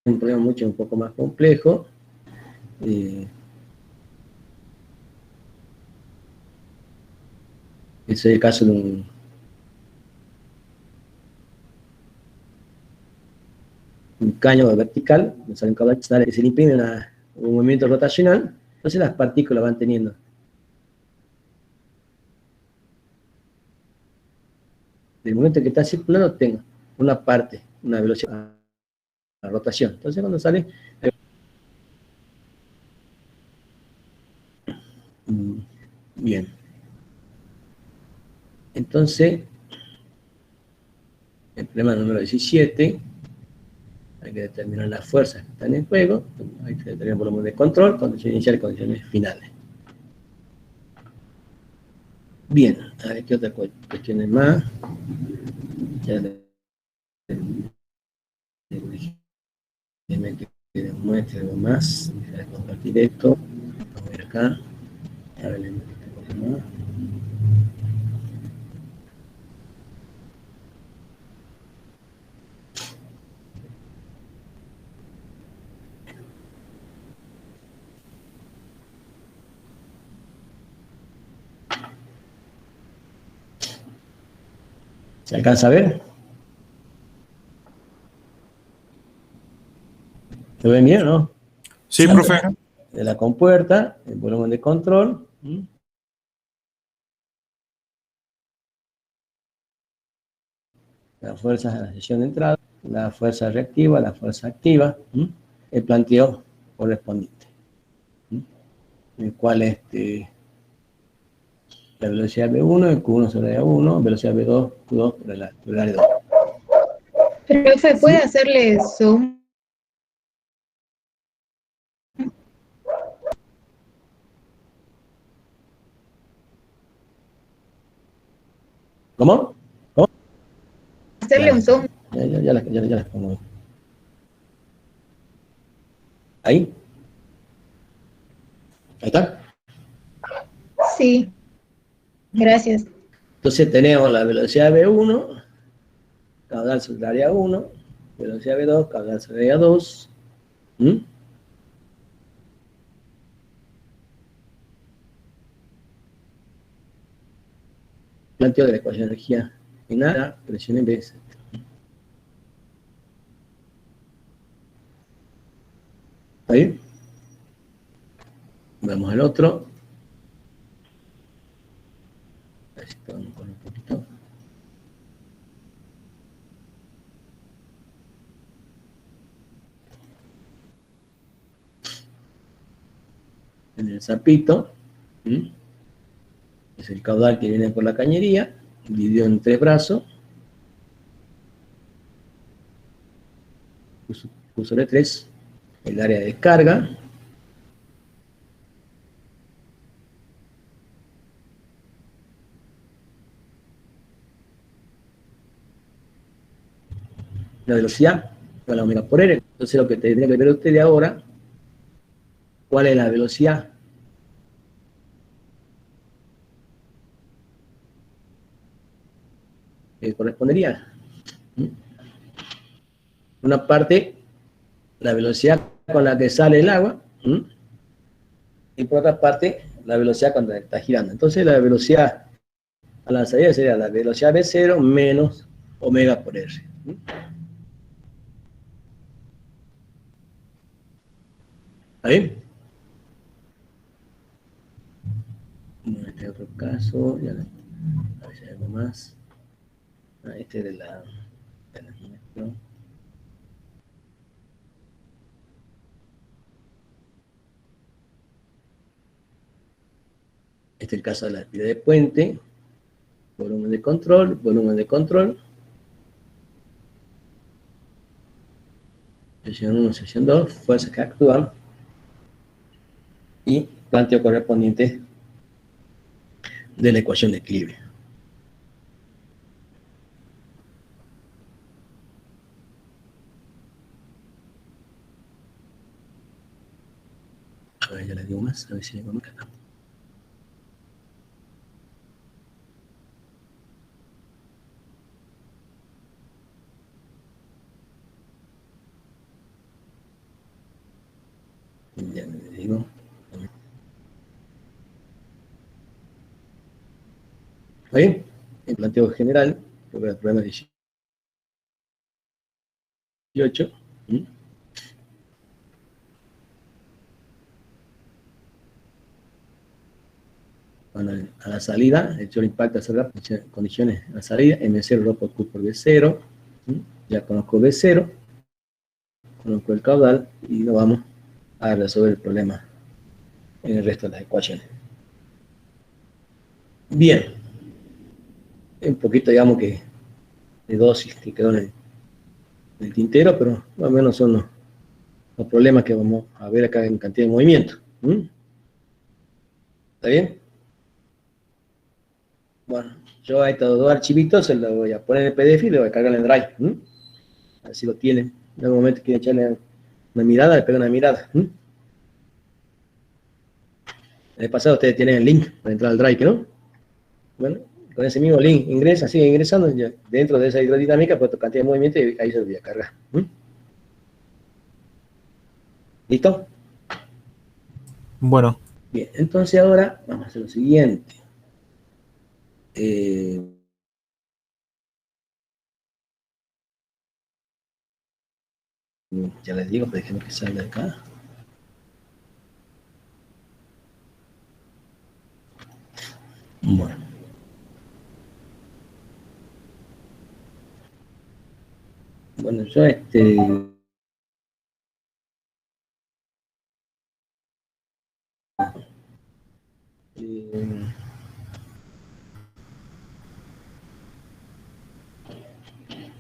un problema un poco más complejo. Ese es el caso de un caño vertical, donde sale un caudal que se le imprime un movimiento rotacional, entonces las partículas van teniendo del momento que está circulando tenga una parte, una velocidad, la rotación. Entonces cuando sale, bien. Entonces, el problema número 17, hay que determinar las fuerzas que están en juego, hay que determinar volumen de control, condiciones iniciales y condiciones finales. Bien, a ver qué otras cuestiones más. Ya que demuestre algo más. Voy a compartir esto. Vamos a ver acá. A ver, un poco más. ¿Se alcanza a ver? ¿Lo ven bien o no? Sí, profe. De la compuerta, el volumen de control. Las fuerzas de la sección de entrada, la fuerza reactiva, la fuerza activa, el planteo correspondiente, en el cual la velocidad V1, el Q1 sobre A1, velocidad V2, Q2 por el área 2. Profe, ¿puede hacerle zoom? ¿Cómo? ¿Cómo? Hacerle un zoom. Ya las pongo. ¿Ahí? ¿Ahí está? Sí, gracias. Entonces tenemos la velocidad V1, caudal sobre el área 1, velocidad V2, caudal sobre el área 2. Planteo de la ecuación de energía en A, presión en B. ¿Está bien? Vamos al otro. A ver si podemos poner un poquito. En el sapito, es el caudal que viene por la cañería, dividido en 3 brazos, Q sobre 3, el área de descarga, la velocidad, con la omega por R. Entonces lo que tendría que ver usted de ahora, ¿cuál es la velocidad? Que correspondería. Una parte, la velocidad con la que sale el agua, y por otra parte, la velocidad cuando está girando. Entonces la velocidad a la salida sería la velocidad V0 menos omega por R. ¿Está bien? Hay otro caso, ya, a ver si hay algo más. Este de la muestro. Este es el caso de la actividad de puente, volumen de control, sección 1, sección 2, fuerzas que actúan y planteo correspondiente de la ecuación de equilibrio. A ver, ya les digo más, a ver si hay algo más acá. Ya les digo. ¿Ahí? El planteo general, sobre el problema 18. Bueno, a la salida, el chorro impacta sobre las condiciones a la salida, M0 rho por Q por B0. Ya conozco B0, conozco el caudal y lo vamos a resolver el problema en el resto de las ecuaciones. Bien, un poquito, digamos que de dosis que quedó en el tintero, pero más o menos son los problemas que vamos a ver acá en cantidad de movimiento. ¿Está bien? Bueno, yo a estos dos archivitos se los voy a poner en el PDF y los voy a cargar en el Drive. Así lo tienen. En algún momento quieren echarle una mirada, le pego una mirada. En el pasado ustedes tienen el link para entrar al Drive, ¿no? Bueno, con ese mismo link ingresa, sigue ingresando, ya dentro de esa hidrodinámica, pues cantidad de movimiento y ahí se lo voy a cargar. ¿Listo? Bueno, Bien, entonces ahora vamos a hacer lo siguiente. Ya les digo, pero déjenme que salga de acá. Bueno. Bueno, yo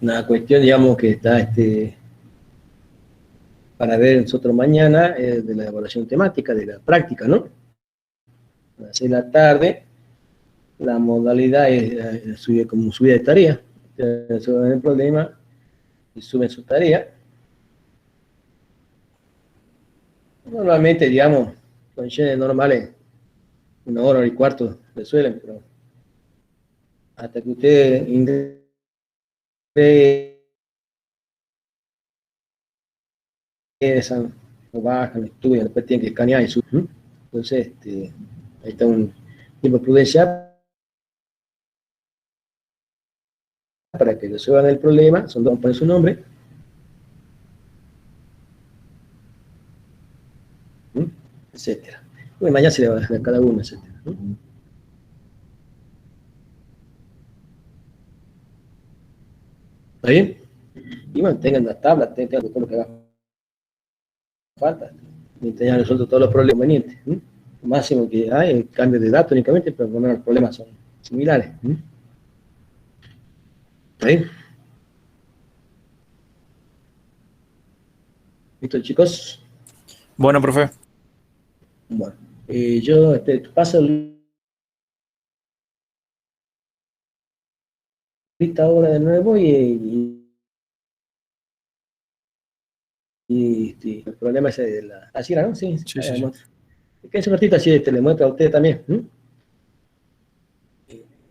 una cuestión, digamos, que está para ver nosotros mañana de la evaluación temática, de la práctica, ¿no? A las 6 de la tarde, la modalidad es como subida de tarea. Ustedes resuelven el problema y suben su tarea. Normalmente, digamos, condiciones normales, 1 hora y cuarto resuelven, pero hasta que ustedes ingresan o bajan, estudian, después tienen que escanear y subir. Entonces, ahí está un tiempo de prudencia para que resuelvan el problema, son dos, ponen su nombre, etcétera. Bueno, mañana se le va a dejar a cada uno, etcétera. ¿Está bien? Y bueno, tengan las tablas, tengan todo lo que haga falta, y tengan resuelto todos los problemas convenientes. Lo máximo que hay es cambio de datos únicamente, pero por lo menos los problemas son similares. ¿Está bien? ¿Listo, chicos? bueno, profe. Bueno, yo paso lista ahora de nuevo y el problema es de la... Así era, ¿no? Sí, Sí, sí, sí. Que es un ratito así, le muestro a usted también.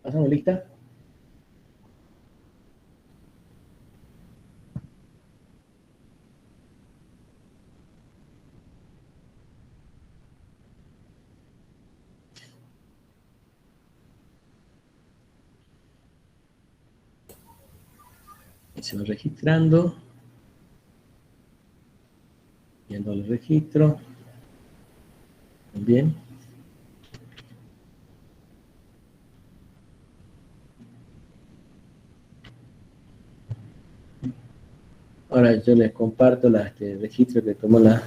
¿Pasamos lista? Y se va registrando. Viendo el registro. Bien. Ahora yo les comparto el registro que tomó la...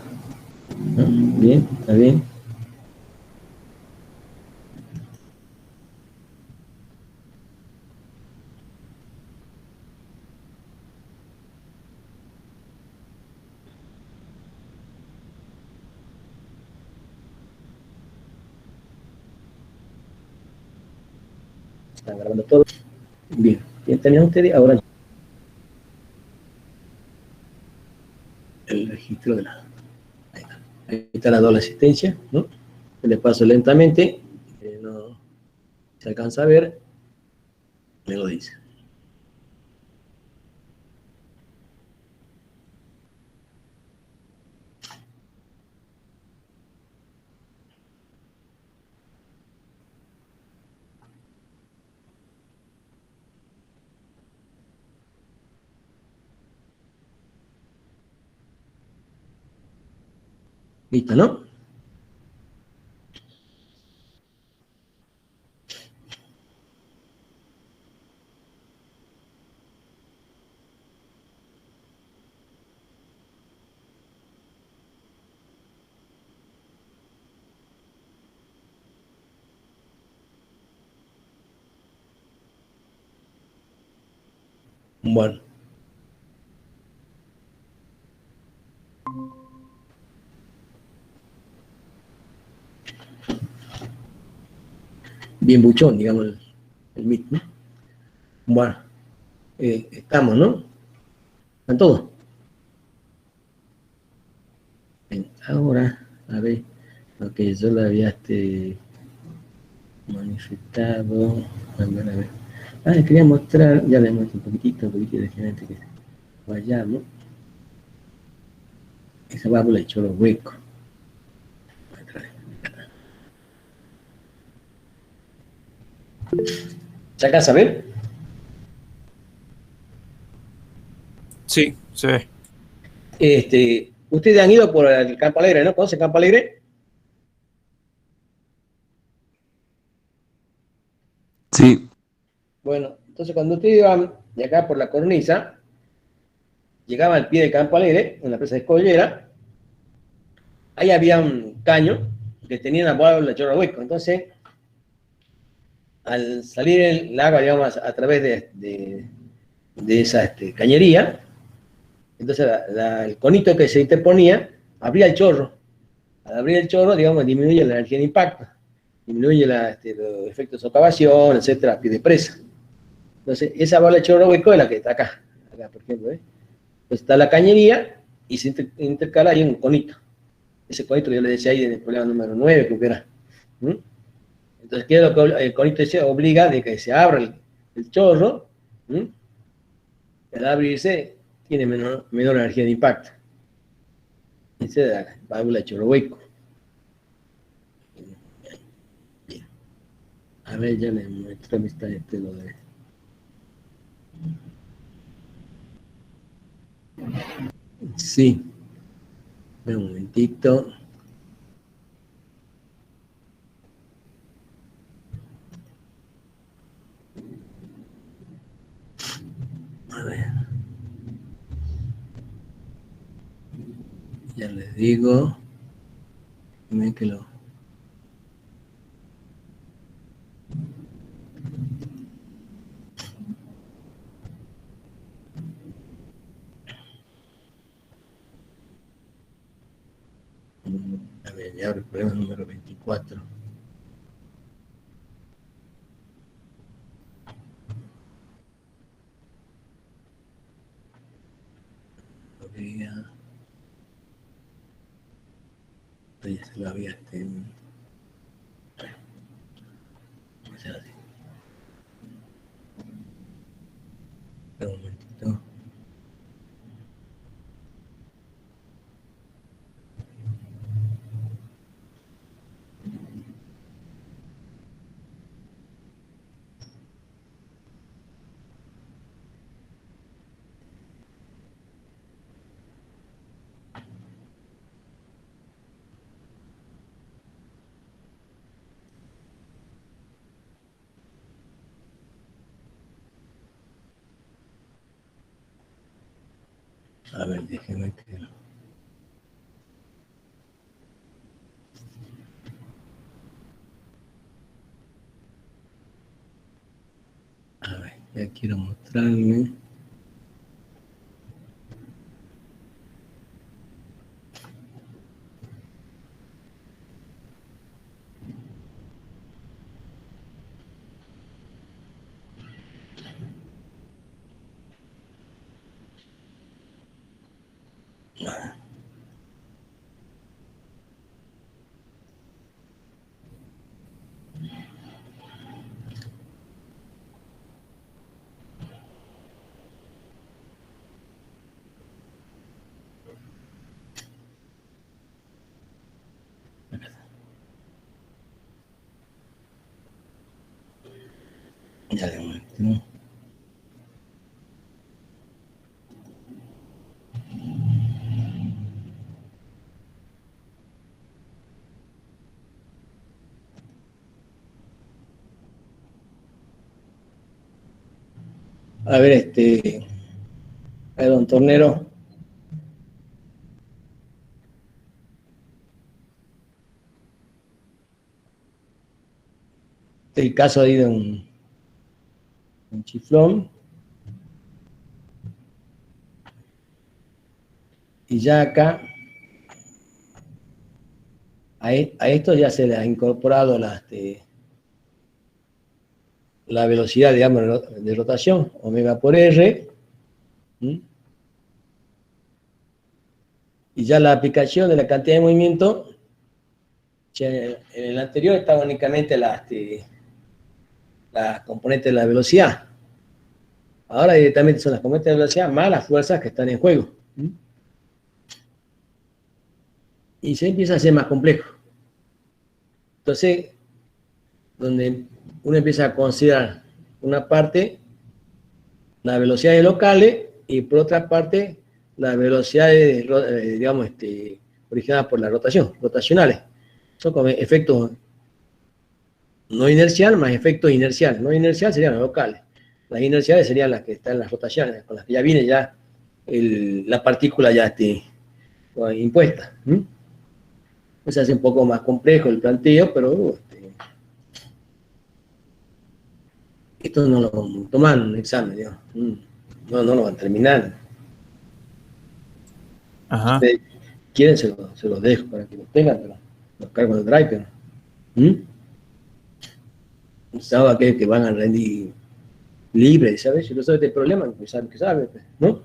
¿no? Bien, está bien. Están grabando todo. Bien, bien, tenían ustedes ahora el registro de la... Ahí está la doble asistencia, ¿no? Le paso lentamente, no se alcanza a ver, me lo dice. Listo, ¿no? Bueno. Bien buchón, digamos, el Meet, ¿no? Bueno, estamos, ¿no? ¿Están todos? Bien, ahora, a ver, lo que yo le había manifestado, a ver. Ah, les quería mostrar, ya les muestro un poquitito de gente que vayamos. Esa válvula echó los huecos. ¿Se alcanza a ver? Sí, se ve. Ustedes han ido por el Campo Alegre, ¿no? ¿Conocen Campo Alegre? Sí, Bueno, entonces cuando ustedes iban de acá por la cornisa, llegaban al pie del Campo Alegre, en la presa de Escollera, ahí había un caño que tenía una válvula de chorro hueco. Entonces, al salir el agua, digamos, a través de esa cañería, entonces el conito que se interponía abría el chorro. Al abrir el chorro, digamos, disminuye la energía de impacto, disminuye los efectos de socavación, etcétera, a pie de presa. Entonces, esa válvula de chorro hueco es la que está acá, por ejemplo. Pues está la cañería y se intercala ahí un conito. Ese conito que yo le decía ahí en el problema número 9, creo que era. ¿Mm? Entonces, ¿qué es lo que el conito se obliga de que se abra el chorro? ¿Mm? Al abrirse, tiene menor energía de impacto. Esa es la válvula de chorro hueco. Bien. A ver, ya le muestro amistad lo de... Sí, un momentito. A ver, ya les digo. Ven que lo... A ver, ya abre el problema número 24. Había... Ya se lo había... ¿Cómo se hace? Un momentito. A ver, déjeme que... A ver, ya quiero mostrarle. Ya le muestro. A ver, a ver, don Tornero. El caso ahí de un chiflón. Y ya acá, a esto ya se le ha incorporado la velocidad, digamos, de rotación, omega por R. ¿Mm? Y ya la aplicación de la cantidad de movimiento, en el anterior estaba únicamente la componente de la velocidad. Ahora directamente son las componentes de la velocidad más las fuerzas que están en juego. ¿Mm? Y se empieza a hacer más complejo. Entonces, donde uno empieza a considerar una parte, las velocidades locales, y por otra parte, las velocidades, digamos, originadas por la rotación, rotacionales. Son como efectos no inerciales más efectos inerciales. No inerciales serían los locales. Las inerciales serían las que están en las rotaciones, con las que ya viene ya la partícula ya impuesta. Se hace un poco más complejo el planteo, pero esto no lo toman en un examen, digamos. No lo van a terminar. Ajá. Si ustedes quieren, se los dejo para que lo tengan, pero los cargo en el drive. Sabe aquellos que van a rendir libre, ¿sabes? Si no sabes el problema, pues sabe que sabe, ¿no?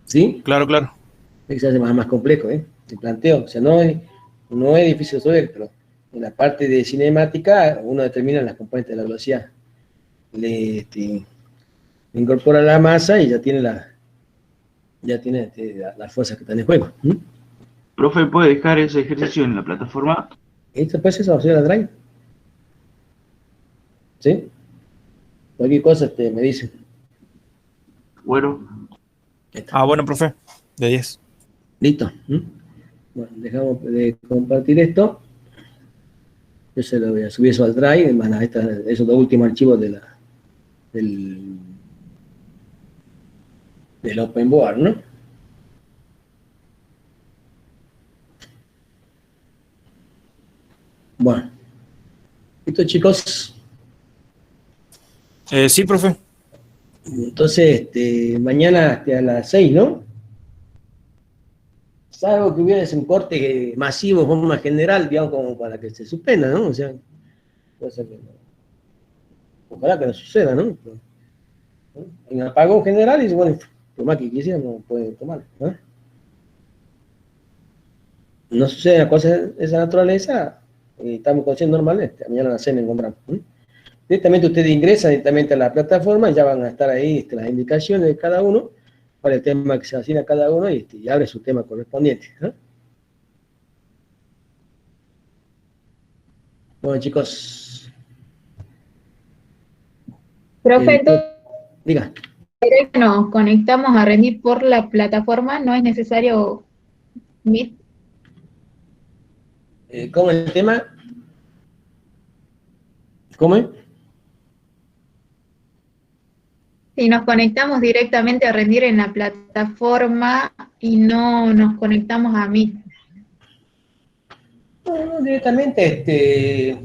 ¿Sí? Claro, claro. Se hace más complejo, el planteo. O sea, no es difícil resolver, pero en la parte de cinemática uno determina las componentes de la velocidad. Le incorpora la masa y ya tiene las fuerzas que están en juego. Profe, ¿puede dejar ese ejercicio en la plataforma? Esto pues eso, la Drive. ¿Sí? Cualquier cosa me dicen. Bueno, Ah, bueno, profe. De 10. Listo. Bueno, dejamos de compartir esto. Yo se lo voy a subir eso al Drive, esos dos últimos archivos del Open Board, ¿no? Bueno. ¿Listo, chicos? Sí, profe. Entonces, mañana a las 6, ¿no? Salvo que hubiera un corte masivo, de forma general, digamos, como para que se suspenda, ¿no? O sea, cosa que ojalá que no suceda, ¿no? En apagón general, y bueno, por más que quisiera, no puede tomar, ¿no? No sucede una cosa de esa naturaleza, estamos conscientes normales, mañana a las 6 nos encontramos. Directamente ustedes ingresan directamente a la plataforma y ya van a estar ahí las indicaciones de cada uno para el tema que se asigna a cada uno y abre su tema correspondiente. Bueno, chicos. Profe, entonces Diga. nos conectamos a rendir por la plataforma, no es necesario Meet. ¿Cómo es el tema? ¿Cómo es? Si nos conectamos directamente a rendir en la plataforma y no nos conectamos a Meet. No, directamente,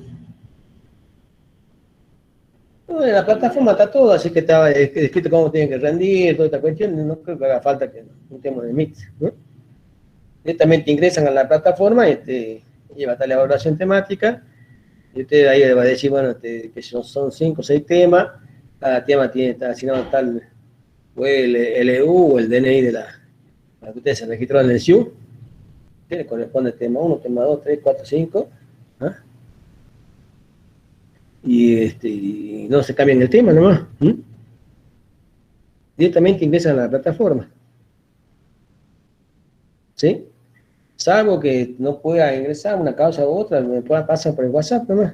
no, en la plataforma está todo, así que está escrito cómo tienen que rendir, toda esta cuestión, no creo que haga falta que un tema de Meet, ¿no? Directamente ingresan a la plataforma y va a estar la evaluación temática, y usted ahí le va a decir, bueno, que son 5 o 6 temas, cada tema está asignado tal, o el LU o el DNI de la que usted se registró en el SIU, que le corresponde tema 1, tema 2, 3, 4, 5, ¿ah? Y no se cambian el tema nomás, directamente ingresan a la plataforma, ¿sí? Salvo que no pueda ingresar una causa u otra, me pueda pasar por el WhatsApp nomás,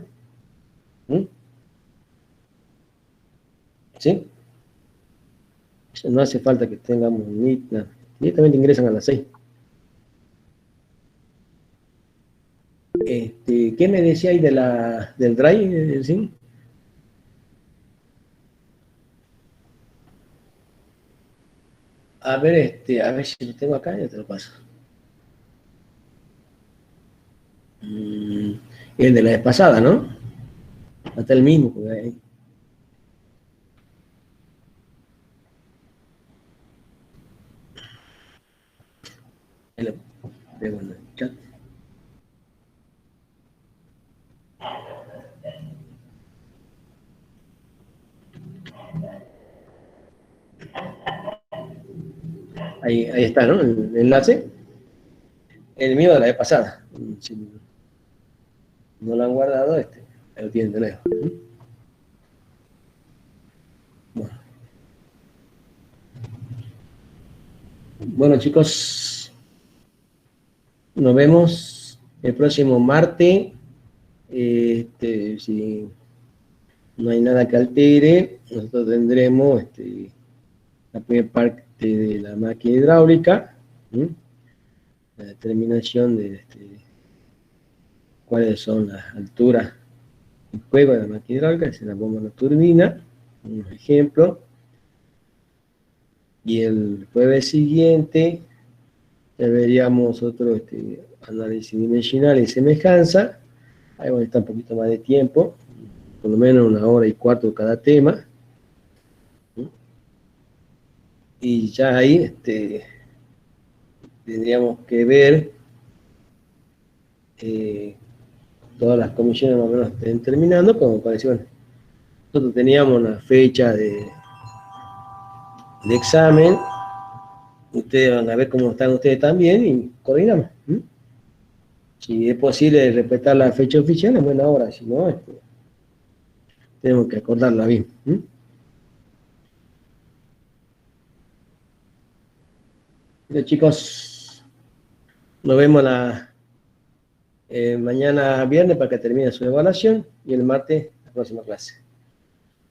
¿sí? No hace falta que tengamos Meet, nada. Directamente ingresan a las 6. ¿Qué me decía ahí del Drive, sí? A ver, a ver si lo tengo acá, ya te lo paso. El de la vez pasada, ¿no? Hasta el mismo, porque ahí. Ahí lo pego en el chat. Ahí está, ¿no? El enlace. El mío de la vez pasada. Si no lo han guardado, ahí lo tienen de nuevo. Bueno, chicos, nos vemos el próximo martes. Si no hay nada que altere, nosotros tendremos la primera parte de la máquina hidráulica, la determinación de cuáles son las alturas de juego de la máquina hidráulica, es la bomba, la turbina, un ejemplo. Y el jueves siguiente ya veríamos otro análisis dimensional y semejanza. Ahí va a estar un poquito más de tiempo, por lo menos 1 hora y cuarto cada tema. Y ya ahí tendríamos que ver todas las comisiones más o menos estén terminando, como parece, bueno, nosotros teníamos una fecha de examen, ustedes van a ver cómo están ustedes también y coordinamos. Si es posible respetar la fecha oficial, es buena hora, si no, tenemos que acordarla bien. Bien, chicos, nos vemos mañana viernes para que termine su evaluación y el martes la próxima clase.